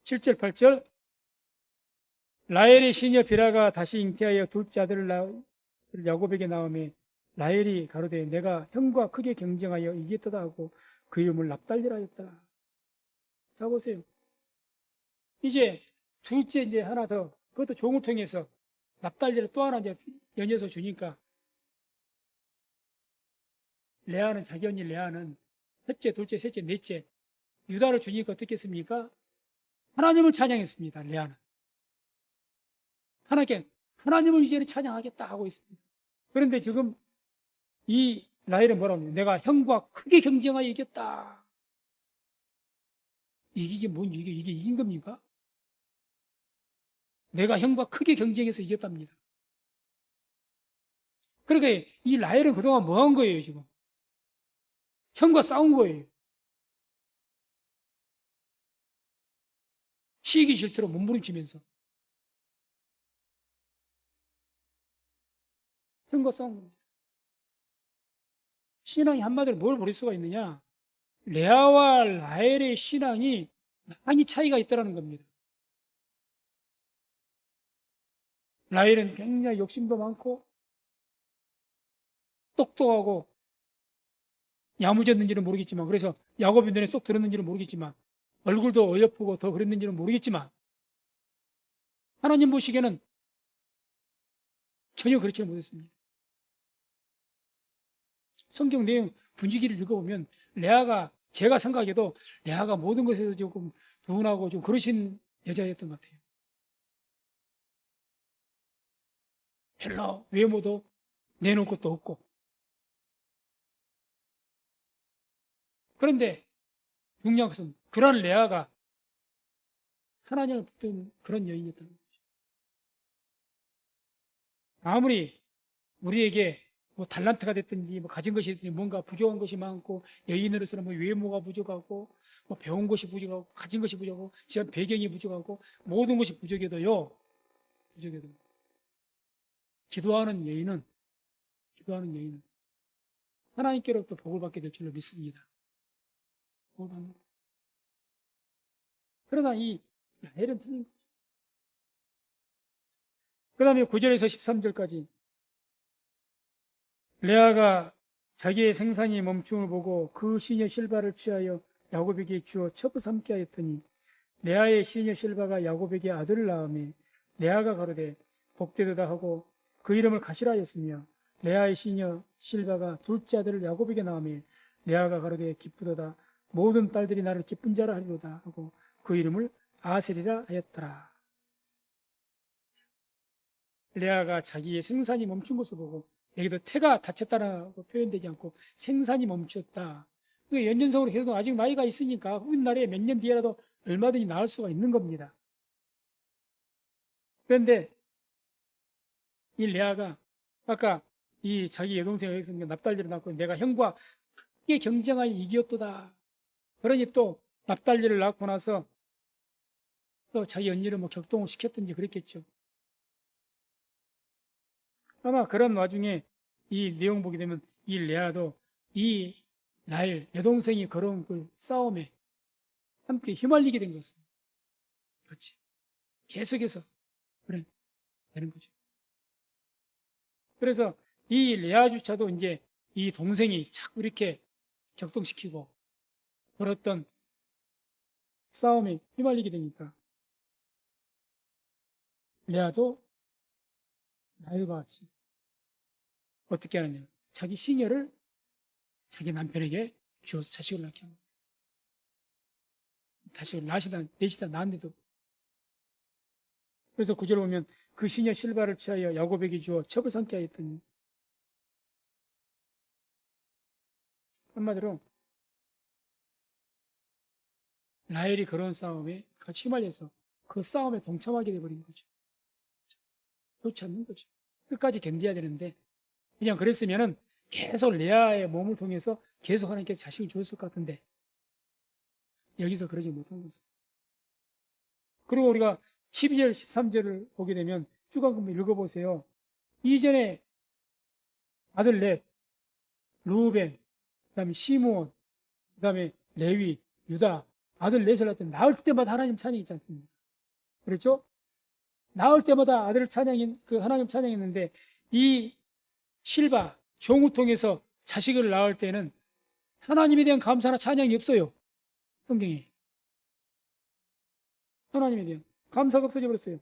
7절 8절 라헬의 시녀 비라가 다시 잉태하여 둘째 아들을 야곱에게 낳음에 라헬이 가로되 내가 형과 크게 경쟁하여 이겼다 하고 그 이름을 납달리라 했다. 자 보세요. 이제 둘째 이제 하나 더 그것도 종을 통해서 납달리를 또 하나 이제 연이어서 주니까 레아는 자기 언니 레아는 첫째, 둘째, 셋째, 넷째 유다를 주니까 어떻겠습니까? 하나님을 찬양했습니다. 레아는 하나님을 이제는 찬양하겠다 하고 있습니다. 그런데 지금 이 라헬은 뭐라고 하냐? 내가 형과 크게 경쟁하여 이겼다. 이게 이게 이긴 겁니까? 내가 형과 크게 경쟁해서 이겼답니다. 그러니까 이 라헬은 그동안 뭐 한 거예요, 지금? 형과 싸운 거예요. 시기 질투로 몸부림치면서. 형과 싸운 겁니다. 신앙이 한마디로 뭘 버릴 수가 있느냐? 레아와 라헬의 신앙이 많이 차이가 있다는 겁니다. 라헬은 굉장히 욕심도 많고 똑똑하고 야무졌는지는 모르겠지만, 그래서 야곱의 눈에 쏙 들었는지는 모르겠지만, 얼굴도 어여쁘고 더 그랬는지는 모르겠지만, 하나님 보시기에는 전혀 그렇지는 못했습니다. 성경 내용 분위기를 읽어보면 레아가, 제가 생각해도 레아가 모든 것에서 조금 둔하고 좀 그러신 여자였던 것 같아요. 별로 외모도 내놓을 것도 없고. 그런데 중요한 것은 그런 레아가 하나님을 붙든 그런 여인이었다는 거죠. 아무리 우리에게 뭐 달란트가 됐든지 뭐 가진 것이 됐든지 뭔가 부족한 것이 많고, 여인으로서는 뭐 외모가 부족하고 뭐 배운 것이 부족하고 가진 것이 부족하고 지금 배경이 부족하고 모든 것이 부족해도요, 부족해도 기도하는 여인은 하나님께로부터 복을 받게 될 줄로 믿습니다. 복을 받는 거. 그러나 이 라헬은 틀린 거죠. 그 다음에 9절에서 13절까지 레아가 자기의 생산이 멈춤을 보고 그 시녀 실바를 취하여 야곱에게 주어 첩을 삼게 하였더니 레아의 시녀 실바가 야곱에게 아들을 낳으며 레아가 가로되 복되도다 하고 그 이름을 가시라 하였으며 레아의 시녀 실바가 둘째 아들을 야곱에게 낳으며 레아가 가로되 기쁘도다 모든 딸들이 나를 기쁜 자라 하리로다 하고 그 이름을 아셀이라 하였더라. 레아가 자기의 생산이 멈춘 것을 보고, 여기도 태가 다쳤다라고 표현되지 않고 생산이 멈췄다. 연년성으로 해도 아직 나이가 있으니까 훗날에 몇 년 뒤에라도 얼마든지 나을 수가 있는 겁니다. 그런데 이 레아가 아까 이 자기 여동생에서 납달리를 낳고 내가 형과 크게 경쟁하여 이겼도다. 그러니 또 납달리를 낳고 나서 또 자기 언니를 뭐 격동을 시켰든지 그랬겠죠. 아마 그런 와중에 이 내용 보게 되면 이 레아도 이 라헬 여동생이 걸어온 그 싸움에 함께 휘말리게 된 것 같습니다. 그렇지. 계속해서 그래 되는 거죠. 그래서 이 레아조차도 이제 이 동생이 자꾸 이렇게 격동시키고 그랬던 싸움에 휘말리게 되니까 레아도 라헬과 같이 어떻게 하느냐, 자기 시녀를 자기 남편에게 주어서 자식을 낳게 합니다. 자식을 넷이다 낳았는데도. 그래서 구절을 보면 그 시녀 실바를 취하여 야곱에게 주어 첩을 삼게 하였더니, 한마디로 라헬이 그런 싸움에 같이 휘말려서 그 싸움에 동참하게 되어버린 거죠. 좋지 않는 거죠. 끝까지 견뎌야 되는데 그냥 그랬으면은 계속 레아의 몸을 통해서 계속 하나님께서 자식을 주었을 것 같은데 여기서 그러지 못한 것입니다. 그리고 우리가 12절, 13절을 보게 되면 쭉 한번 읽어보세요. 이전에 아들 넷, 루벤, 그 다음에 시므온, 그 다음에 레위, 유다, 아들 넷을 낳을 때 낳을 때마다 하나님 찬양했지 않습니까? 그렇죠? 낳을 때마다 아들을 그 하나님 찬양했는데 이 실바, 종을 통해서 자식을 낳을 때는 하나님에 대한 감사나 찬양이 없어요. 성경에. 하나님에 대한 감사가 없어져 버렸어요.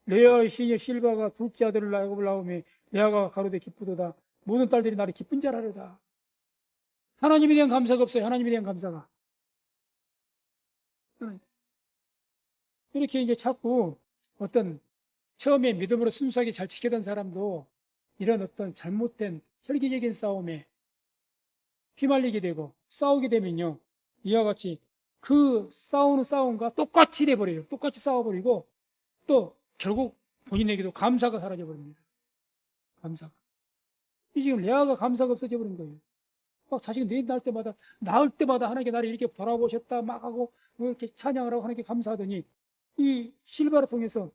레아의 시녀 실바가 둘째 아들을 야곱을 낳으며 레아가 가로되 기쁘도다 모든 딸들이 나를 기쁜 자라 하려다. 하나님에 대한 감사가 없어요. 하나님에 대한 감사가. 이렇게 이제 자꾸 어떤 처음에 믿음으로 순수하게 잘 지켜던 사람도 이런 어떤 잘못된 혈기적인 싸움에 휘말리게 되고 싸우게 되면요, 이와 같이 그 싸우는 싸움과 똑같이 돼버려요. 똑같이 싸워버리고 또 결국 본인에게도 감사가 사라져 버립니다. 감사가. 이 지금 레아가 감사가 없어져 버린 거예요. 막 자식이 낳을 때마다 하나님께 나를 이렇게 돌아보셨다 막 하고 뭐 이렇게 찬양을 하고 하나님께 감사하더니 이 실바를 통해서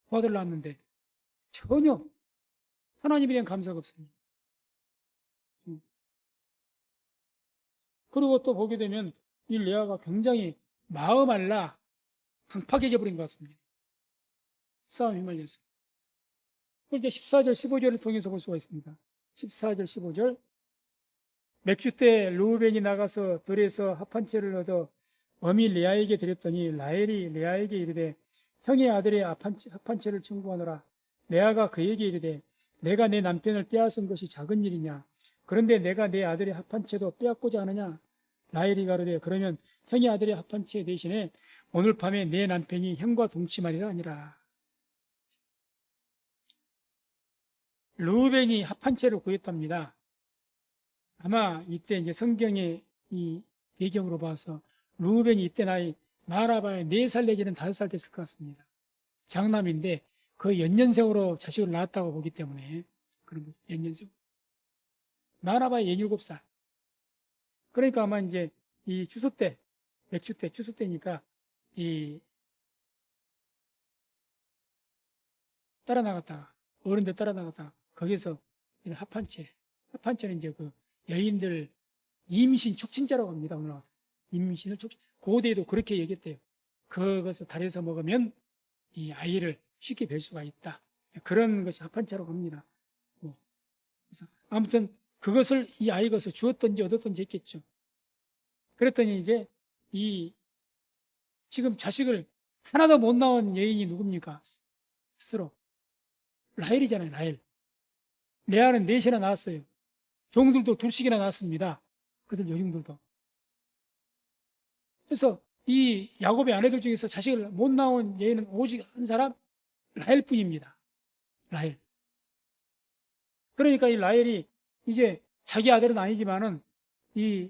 아들을 낳았는데 전혀 하나님에 대한 감사가 없습니다. 그리고 또 보게 되면 이 레아가 굉장히 마음 알라 강팍해져 버린 것 같습니다. 싸움에 휘말려서. 그걸 이제 14절, 15절을 통해서 볼 수가 있습니다. 14절 15절 맥주 때 르우벤이 나가서 들에서 합한 채를 얻어 어미 레아에게 드렸더니 라헬이 레아에게 이르되 형의 아들의 합한 채를 청구하노라. 레아가 그에게 이르되 내가 내 남편을 빼앗은 것이 작은 일이냐? 그런데 내가 내 아들의 합한 채도 빼앗고자 하느냐? 라헬이 가로되 그러면 형의 아들의 합한 채 대신에 오늘 밤에 내 남편이 형과 동침하리라 하니라. 르우벤이 합한 채를 구했답니다. 아마 이때 이제 성경의 이 배경으로 봐서 르우벤이 이때 나이 많아봐야 4살 내지는 5살 됐을 것 같습니다. 장남인데 거의 연년생으로 자식을 낳았다고 보기 때문에 그런 거죠. 연년생. 많아봐야 17살. 그러니까 아마 이제 이 추수 때, 맥주 때, 추수 때니까 이 따라 나갔다가 어른들 따라 나갔다가 거기서 이런 합한 채는 이제 그 여인들 임신 촉진제라고 합니다. 오늘 나와서 임신을 촉진. 고대에도 그렇게 얘기했대요. 그것을 달에서 먹으면 이 아이를 쉽게 뵐 수가 있다. 그런 것이 합한채라고 합니다. 그래서 아무튼 그것을 이 아이것을 주었던지 얻었던지 했겠죠. 그랬더니 이제 이 지금 자식을 하나도 못 낳은 여인이 누굽니까? 스스로 라헬이잖아요. 라헬. 레아는 4이나 낳았어요. 종들도 2씩이나 낳았습니다. 그들 여종들도. 그래서 이 야곱의 아내들 중에서 자식을 못 낳은 여인은 오직 한 사람 라헬뿐입니다. 라헬. 그러니까 이 라헬이 이제 자기 아들은 아니지만은 이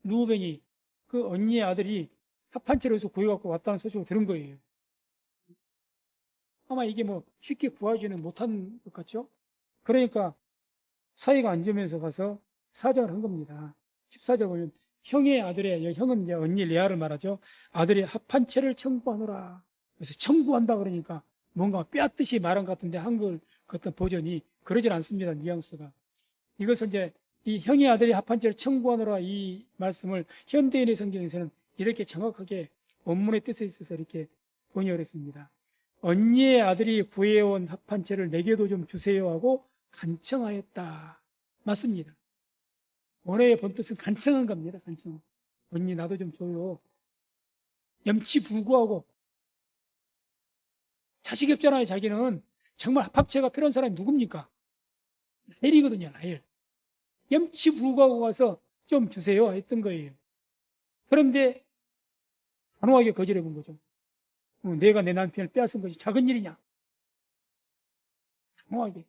르우벤이 그 언니의 아들이 합한 채로 해서 구해갖고 왔다는 소식을 들은 거예요. 아마 이게 뭐 쉽게 구하지는 못한 것 같죠? 그러니까 사이가 안 좋으면서 가서 사정을 한 겁니다. 14절 보면 형의 아들의, 형은 이제 언니 레아를 말하죠. 아들의 합한 채를 청구하노라. 그래서 청구한다 그러니까 뭔가 빼앗듯이 말한 것 같은데 한글 그 어떤 버전이 그러질 않습니다. 뉘앙스가. 이것을 이제 이 형의 아들이 합한 채를 청구하노라 이 말씀을 현대인의 성경에서는 이렇게 정확하게 원문의 뜻에 있어서 이렇게 번역을 했습니다. 언니의 아들이 구해온 합한 채를 내게도 좀 주세요 하고 간청하였다. 맞습니다. 원어의 본뜻은 간청한 겁니다. 간청. 언니 나도 좀 줘요. 염치불구하고 자식이 없잖아요. 자기는 정말 합합체가 필요한 사람이 누굽니까? 라헬이거든요. 라헬. 염치불구하고 가서 좀 주세요 했던 거예요. 그런데 단호하게 거절해 본 거죠. 내가 내 남편을 빼앗은 것이 작은 일이냐? 단호하게.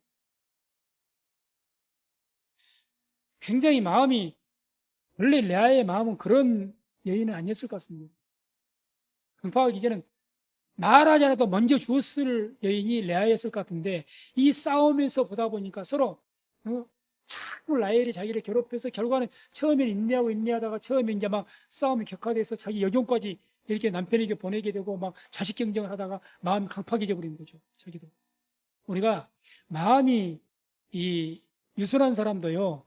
굉장히 마음이, 원래 레아의 마음은 그런 여인은 아니었을 것 같습니다. 강파하기 이제는 말하지 않아도 먼저 주었을 여인이 레아였을 것 같은데 이 싸움에서 보다 보니까 서로 자꾸 라헬이 자기를 괴롭혀서 결과는 처음엔 인내하다가 처음에 이제 막 싸움이 격화돼서 자기 여종까지 이렇게 남편에게 보내게 되고 막 자식 경쟁을 하다가 마음이 강팍해져 버린 거죠. 자기도. 우리가 마음이 이 유순한 사람도요.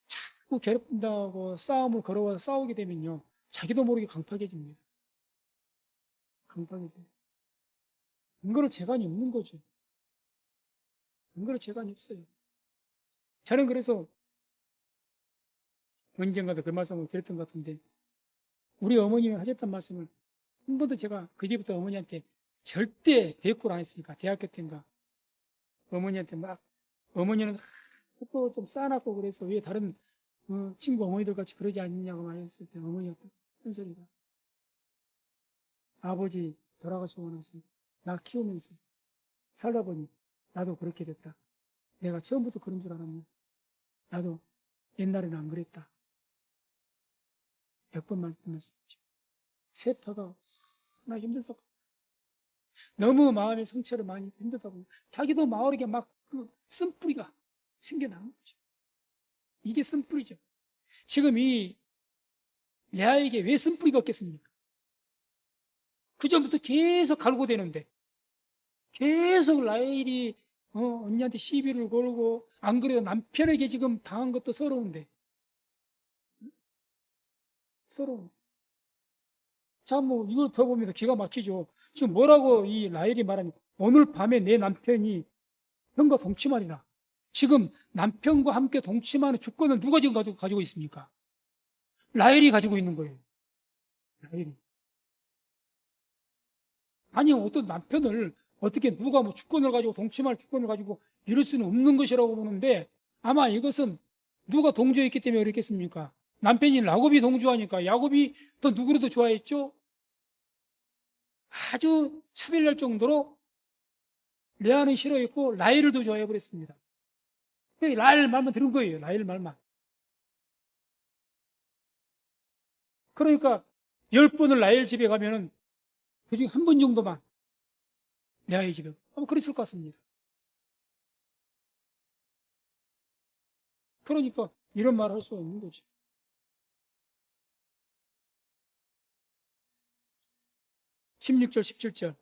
자꾸 괴롭힌다고 싸움을 걸어와서 싸우게 되면요. 자기도 모르게 강팍해집니다. 강팍해져요. 근거로 재간이 없는 거죠. 근거로 재간이 없어요. 저는 그래서 언젠가도 그 말씀을 드렸던 것 같은데 우리 어머님이 하셨던 말씀을 한 번도 제가 그 뒤부터 어머니한테 절대 대꾸를 안 했으니까 대학교 때인가 어머니한테 막 어머니는 또 좀 싸놨고 그래서 왜 다른 친구 어머니들 같이 그러지 않느냐고 말했을 때 어머니가 한 소리가 아버지 돌아가시고 나서 나 키우면서 살다 보니 나도 그렇게 됐다. 내가 처음부터 그런 줄 알았네. 나도 옛날에는 안 그랬다. 100번 말씀하셨죠. 세타가 나 힘들다고. 너무 마음의 상처를 많이 힘들다고. 자기도 마을에게 막 그 쓴뿌리가 생겨나는 거죠. 이게 쓴뿌리죠. 지금 이 레아에게 왜 쓴뿌리가 없겠습니까? 그 전부터 계속 갈고대는데 계속 라헬이 언니한테 시비를 걸고 안 그래도 남편에게 지금 당한 것도 서러운데 서러운데 자, 뭐 이걸 더 보면서 기가 막히죠. 지금 뭐라고 이 라헬이 말하니 오늘 밤에 내 남편이 형과 동침하리라. 지금 남편과 함께 동침하는 주권을 누가 지금 가지고 있습니까? 라헬이 가지고 있는 거예요. 라헬이. 아니, 어떤 남편을 어떻게 누가 뭐 주권을 가지고 동침할 주권을 가지고 이럴 수는 없는 것이라고 보는데, 아마 이것은 누가 동조했기 때문에 그렇겠습니까? 남편이 야곱이 동조하니까 야곱이 더 누구를 더 좋아했죠? 아주 차별날 정도로 레아는 싫어했고 라헬을 더 좋아해 버렸습니다. 라헬 말만 들은 거예요. 라헬 말만. 그러니까 10번을 라헬 집에 가면은 그중에 한 번 정도만 레아의 집에 아마 그랬을 것 같습니다. 그러니까 이런 말 할 수 없는 거죠. 16절, 17절.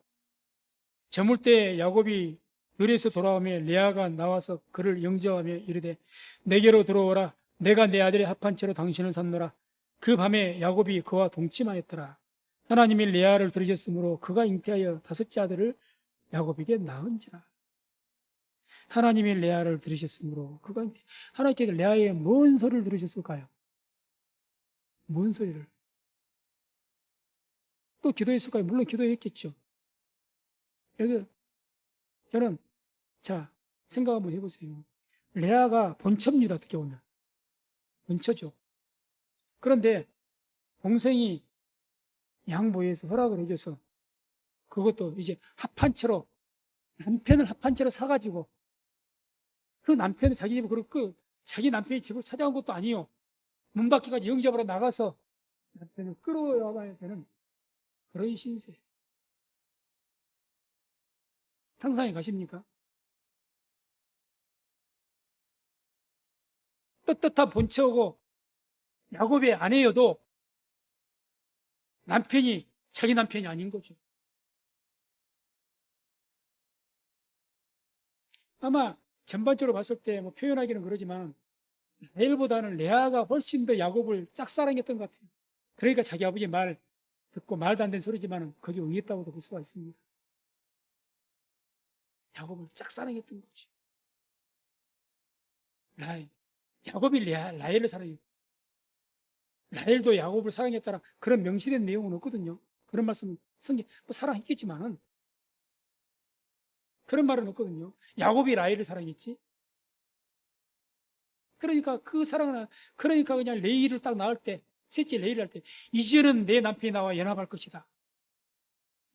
저물 때 야곱이 들에서 돌아오며 레아가 나와서 그를 영접하며 이르되 내게로 들어오라. 내가 내 아들의 합한 채로 당신을 샀노라. 그 밤에 야곱이 그와 동침하였더라. 하나님이 레아를 들으셨으므로 그가 잉태하여 다섯째 아들을 야곱에게 낳은지라. 하나님이 레아를 들으셨으므로 그가 하나님께서 레아의 뭔 소리를 들으셨을까요? 뭔 소리를? 또 기도했을까요? 물론 기도했겠죠. 여기 저는 자 생각 한번 해보세요. 레아가 본처입니다. 어떻게 보면 본처죠. 그런데 동생이 양보해서 허락을 해줘서 그것도 이제 합한 채로 남편을 합한 채로 사가지고 그 남편을 자기 집에 그렇고 자기 남편이 집을 찾아온 것도 아니요. 문 밖에까지 영접하러 나가서 남편을 끌어와야 되는 그런 신세. 상상이 가십니까? 떳떳한 본처고 야곱의 아내여도 남편이 자기 남편이 아닌 거죠. 아마 전반적으로 봤을 때 뭐 표현하기는 그러지만 라헬보다는 레아가 훨씬 더 야곱을 짝사랑했던 것 같아요. 그러니까 자기 아버지 말 듣고 말도 안 되는 소리지만 거기 응했다고도 볼 수가 있습니다. 야곱을 짝사랑했던 거죠. 라헬. 야곱이 라헬을 사랑해요. 라헬도 야곱을 사랑했다라 그런 명시된 내용은 없거든요. 그런 말씀은 성경 뭐 사랑했겠지만은 그런 말은 없거든요. 야곱이 라헬을 사랑했지. 그러니까 그 사랑은 그러니까 그냥 레이를 딱 낳을 때 셋째 레이를 할 때 이제는 내 남편이 나와 연합할 것이다.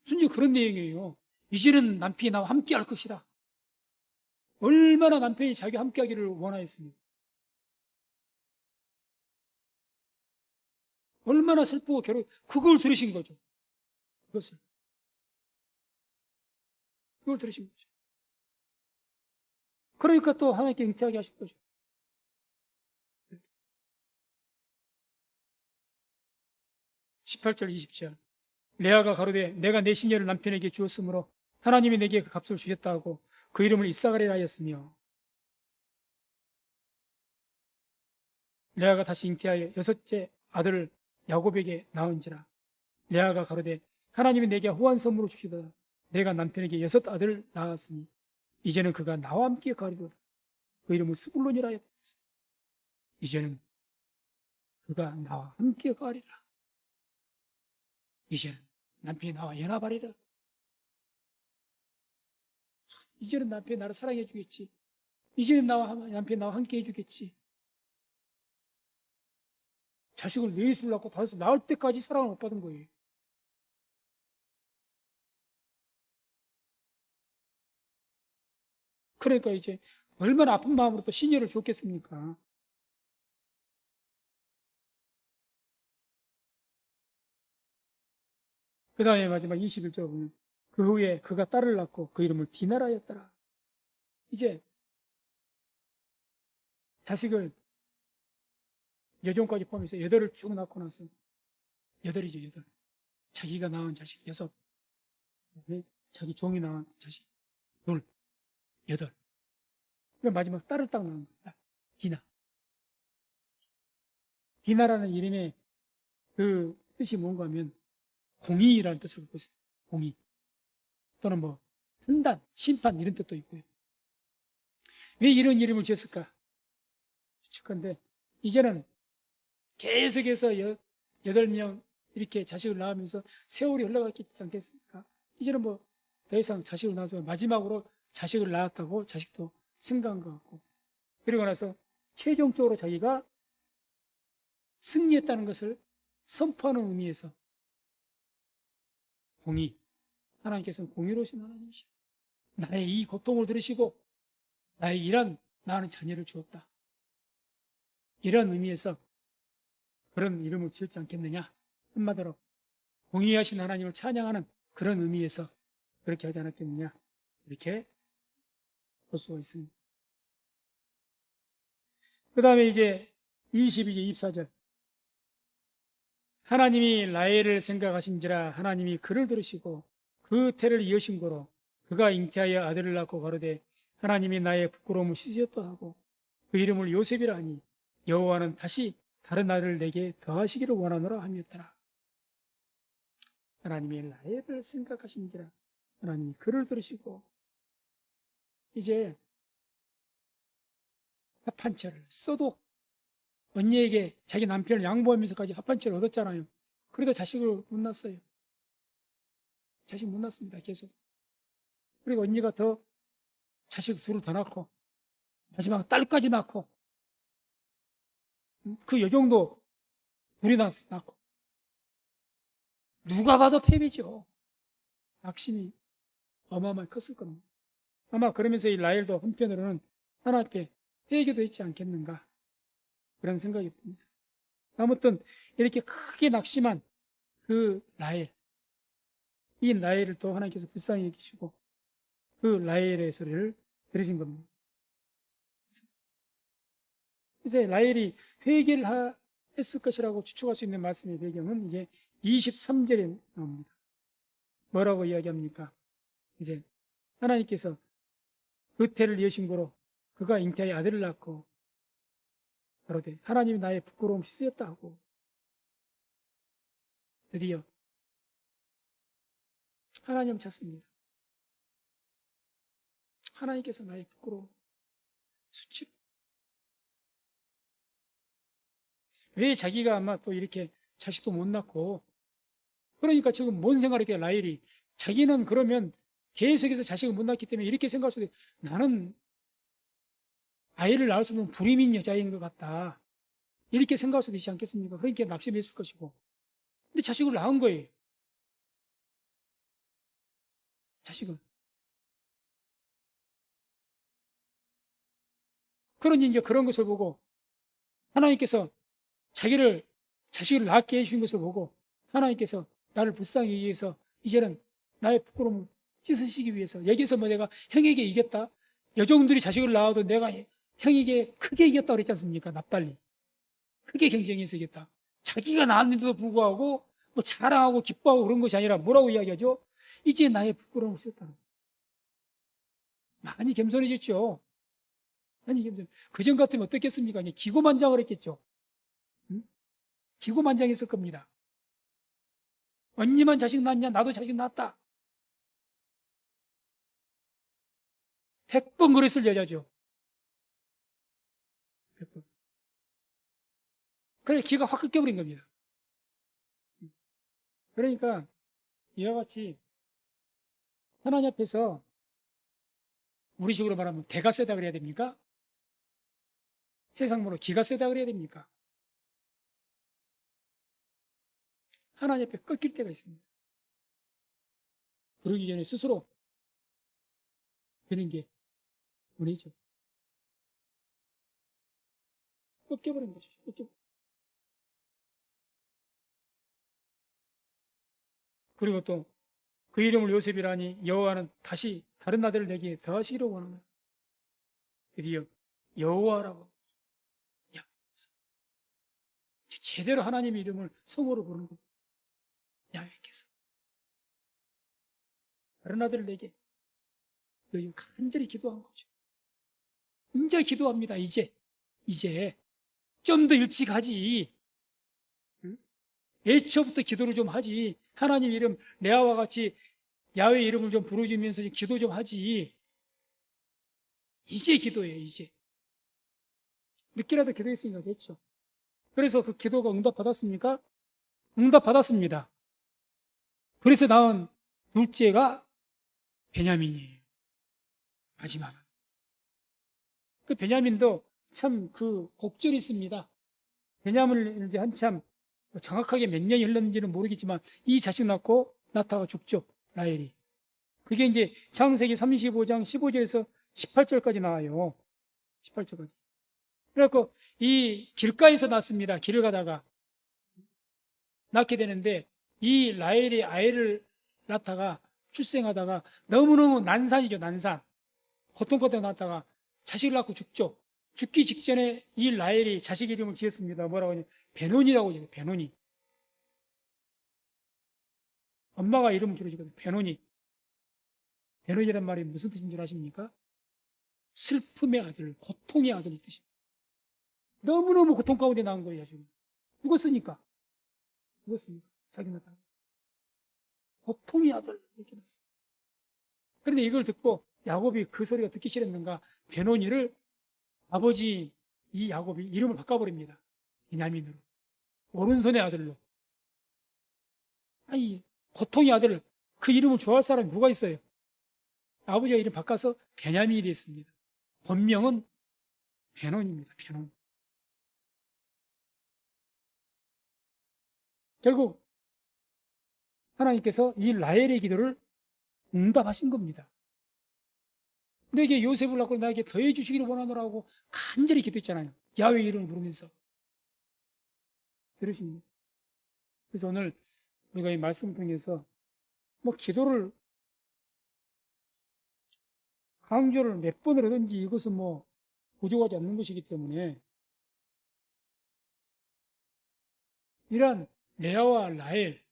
순전 그런 내용이에요. 이제는 남편이 나와 함께 할 것이다. 얼마나 남편이 자기 함께 하기를 원하였습니까? 얼마나 슬프고 괴로워. 그걸 들으신 거죠. 그것을. 그걸 들으신 거죠. 그러니까 또 하나님께 응치하게 하신 거죠. 18절, 20절. 레아가 가로되 내가 내 시녀를 남편에게 주었으므로 하나님이 내게 그 값을 주셨다 하고 그 이름을 이사가리라 하였으며 레아가 다시 잉태하여 여섯째 아들을 야곱에게 낳은지라. 레아가 가로되 하나님이 내게 후한 선물로 주시다. 내가 남편에게 여섯 아들을 낳았으니 이제는 그가 나와 함께 가리로다. 그 이름은 스불론이라 하였다. 이제는 그가 나와 함께 가리라. 이제는 남편이 나와 연합하리라. 이제는 남편이 나를 사랑해 주겠지. 이제는 남편이 나와 함께 해주겠지. 자식을 넷을 낳고 다섯 낳을 때까지 사랑을 못 받은 거예요. 그러니까 이제 얼마나 아픈 마음으로 또 시녀를 줬겠습니까? 그 다음에 마지막 21절 보면 그 후에 그가 딸을 낳고 그 이름을 디나라였더라. 이제 자식을 여종까지 포함해서 여덟을 쭉 낳고 나서 여덟이죠, 여덟. 자기가 낳은 자식 여섯, 자기 종이 낳은 자식 둘, 여덟. 마지막 딸을 딱 낳은 거야. 디나. 디나라는 이름의 그 뜻이 뭔가 하면 공의라는 뜻을 갖고 있어요. 공의. 또는 뭐 판단, 심판 이런 뜻도 있고요. 왜 이런 이름을 지었을까? 추측한데 이제는 계속해서 8명 이렇게 자식을 낳으면서 세월이 흘러갔지 않겠습니까? 이제는 뭐 더 이상 자식을 낳아서 마지막으로 자식을 낳았다고 자식도 생각한 것 같고, 그리고 나서 최종적으로 자기가 승리했다는 것을 선포하는 의미에서 공의, 하나님께서는 공의로우신 하나님이시다. 나의 이 고통을 들으시고 나의 이런 많은 자녀를 주었다. 이런 의미에서 그런 이름을 지었지 않겠느냐. 한마디로 공의하신 하나님을 찬양하는 그런 의미에서 그렇게 하지 않았겠느냐. 이렇게 볼 수가 있습니다. 그 다음에 이제 22절, 24절. 하나님이 라헬을 생각하신지라 하나님이 그를 들으시고 그 태를 이으신 거로 그가 잉태하여 아들을 낳고 가로되 하나님이 나의 부끄러움을 씻으셨다 하고 그 이름을 요셉이라 하니 여호와는 다시 다른 아들을 내게 더하시기를 원하노라 하였더라. 하나님이 라헬을 생각하신지라 하나님이 그를 들으시고, 이제 합한 채를 써도 언니에게 자기 남편을 양보하면서까지 합한 채를 얻었잖아요. 그래도 자식을 못 낳았어요. 자식 못 낳습니다. 계속. 그리고 언니가 더 자식 둘을 더 낳고 마지막 딸까지 낳고 그 여종도 둘이 낳고, 누가 봐도 패배죠. 악심이 어마어마하게 컸을 겁니다. 아마 그러면서 이 라헬도 한편으로는 하나님 앞에 회개도 했지 않겠는가, 그런 생각이 듭니다. 아무튼 이렇게 크게 낙심한 그 라헬, 이 라헬을 또 하나님께서 불쌍히 여기시고 그 라헬의 소리를 들으신 겁니다. 이제 라헬이 회개를 했을 것이라고 추측할 수 있는 말씀의 배경은 이제 23절에 나옵니다. 뭐라고 이야기합니까? 이제 하나님께서 그 태를 이으신 거로 그가 잉태하여 아들을 낳고 가로되 하나님이 나의 부끄러움 씻으셨다 하고, 드디어 하나님 찾습니다. 하나님께서 나의 부끄러움 수치. 왜 자기가 아마 또 이렇게 자식도 못 낳고, 그러니까 지금 뭔 생각을 했게 라헬이, 자기는 그러면 계속해서 자식을 못 낳기 때문에 이렇게 생각할 수도 있고, 나는 아이를 낳을 수 있는 불임인 여자인 것 같다, 이렇게 생각할 수도 있지 않겠습니까? 그러니까 낙심했을 것이고. 근데 자식을 낳은 거예요. 자식을. 그러니 이제 그런 것을 보고 하나님께서 자식을 낳게 해주신 것을 보고 하나님께서 나를 불쌍히 위해서 이제는 나의 부끄러움을 씻으시기 위해서, 여기서 뭐 내가 형에게 이겼다, 여종들이 자식을 낳아도 내가 형에게 크게 이겼다 그랬지 않습니까? 납달리 크게 경쟁해서 이겼다. 자기가 낳았는데도 불구하고 뭐 자랑하고 기뻐하고 그런 것이 아니라 뭐라고 이야기하죠? 이제 나의 부끄러움을 씻었다는 거예요. 많이 겸손해졌죠. 많이 겸손. 그전 같으면 어떻겠습니까? 기고만장을 했겠죠. 응? 기고만장했을 겁니다. 언니만 자식 낳았냐? 나도 자식 낳았다. 100번 그랬을 여자죠. 100번. 그래 기가 확 꺾여버린 겁니다. 그러니까 이와 같이 하나님 앞에서 우리식으로 말하면 대가 세다 그래야 됩니까? 세상으로 기가 세다 그래야 됩니까? 하나님 앞에 꺾일 때가 있습니다. 그러기 전에 스스로 되는 게 은혜죠. 꺾여버린 거죠. 그리고 또 그 이름을 요셉이라니 여호와는 다시 다른 아들을 내게 더하시기를 원하는, 드디어 여호와라고, 야, 제대로 하나님의 이름을 성으로 부르는 겁니다. 야훼께서 다른 아들을 내게, 간절히 기도한 거죠. 이제 기도합니다. 이제 좀 더 일찍 하지. 응? 애초부터 기도를 좀 하지. 하나님 이름 레아와 같이 야훼 이름을 좀 부르주면서 기도 좀 하지. 이제 기도해요, 이제. 늦게라도 기도했으니까 됐죠. 그래서 그 기도가 응답받았습니까? 응답받았습니다. 그래서 낳은 둘째가 베냐민이에요. 마지막은. 그 베냐민도 참 그 곡절이 있습니다. 베냐민을 이제 한참 정확하게 몇 년이 흘렀는지는 모르겠지만 이 자식 낳고 나타가 죽죠. 라헬이. 그게 이제 창세기 35장 15절에서 18절까지 나와요. 18절까지. 그래갖고 이 길가에서 낳습니다. 길을 가다가 낳게 되는데 이 라헬이 아이를 낳다가 출생하다가 너무너무 난산이죠. 난산. 고통받아 낳다가 자식을 낳고 죽죠. 죽기 직전에 이 라헬이 자식 이름을 지었습니다. 뭐라고 하냐? 베논이라고 해요. 베논이. 엄마가 이름을 지어주거든요. 베논이. 베논이란 말이 무슨 뜻인 줄 아십니까? 슬픔의 아들, 고통의 아들이 뜻입니다. 너무너무 고통 가운데 나온 거예요, 지금. 죽었으니까. 죽었으니까. 자기 낳다. 고통의 아들, 이렇게 났어요. 그런데 이걸 듣고 야곱이 그 소리가 듣기 싫었는가? 베노니를 아버지 이 야곱이 이름을 바꿔버립니다. 베냐민으로. 오른손의 아들로. 아니, 고통의 아들, 그 이름을 좋아할 사람이 누가 있어요? 아버지가 이름 바꿔서 베냐민이 되었습니다. 본명은 베논입니다. 베논. 결국 하나님께서 이 라헬의 기도를 응답하신 겁니다. 내게 요셉을 낳고 나에게 더해 주시기를 원하노라고 간절히 기도했잖아요. 야훼 이름을 부르면서. 들으십니까? 그래서 오늘 우리가 이 말씀을 통해서 뭐 기도를 강조를 몇 번을 하든지 이것은 뭐 부족하지 않는 것이기 때문에 이러한 레아와 라헬,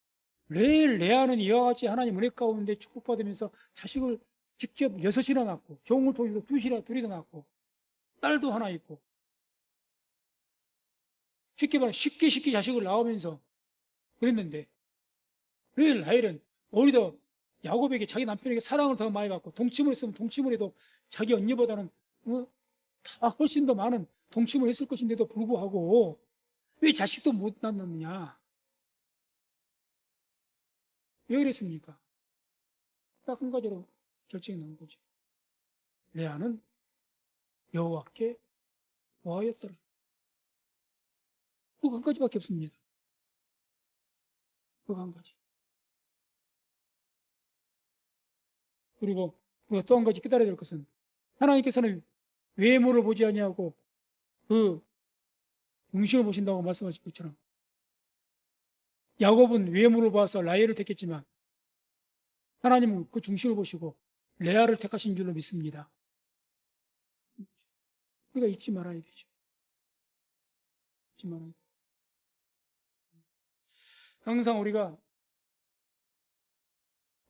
레아는 이와 같이 하나님 은혜 가운데 축복받으면서 자식을 직접 6이나 낳고 종을 통해서 둘이나 낳고 딸도 하나 있고 쉽게 말해 쉽게 자식을 낳으면서 그랬는데 왜 라헬은 오히려 야곱에게 자기 남편에게 사랑을 더 많이 받고 동침을 했으면 동침을 해도 자기 언니보다는 다 훨씬 더 많은 동침을 했을 것인데도 불구하고 왜 자식도 못 낳느냐? 왜 그랬습니까? 딱 한 가지로 결정이 나온 거죠. 레아는 여호와께 뭐하였더라. 그거 한 가지밖에 없습니다. 그거 한 가지. 그리고 우리가 또 한 가지 깨달아야 될 것은 하나님께서는 외모를 보지 아니하고 그 중심을 보신다고 말씀하신 것처럼 야곱은 외모를 봐서 라헬을 택했지만 하나님은 그 중심을 보시고 레아를 택하신 줄로 믿습니다. 우리가 잊지 말아야 되죠. 잊지 말아야 돼요. 항상 우리가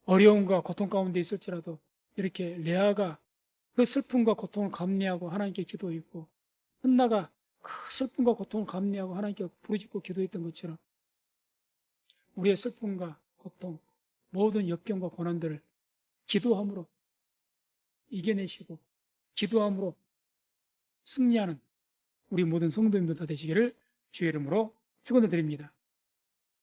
어려움과 고통 가운데 있을지라도 이렇게 레아가 그 슬픔과 고통을 감내하고 하나님께 기도했고 한나가 그 슬픔과 고통을 감내하고 하나님께 부르짖고 기도했던 것처럼 우리의 슬픔과 고통, 모든 역경과 고난들을 기도함으로 이겨내시고 기도함으로 승리하는 우리 모든 성도님들 다 되시기를 주의 이름으로 축원드립니다.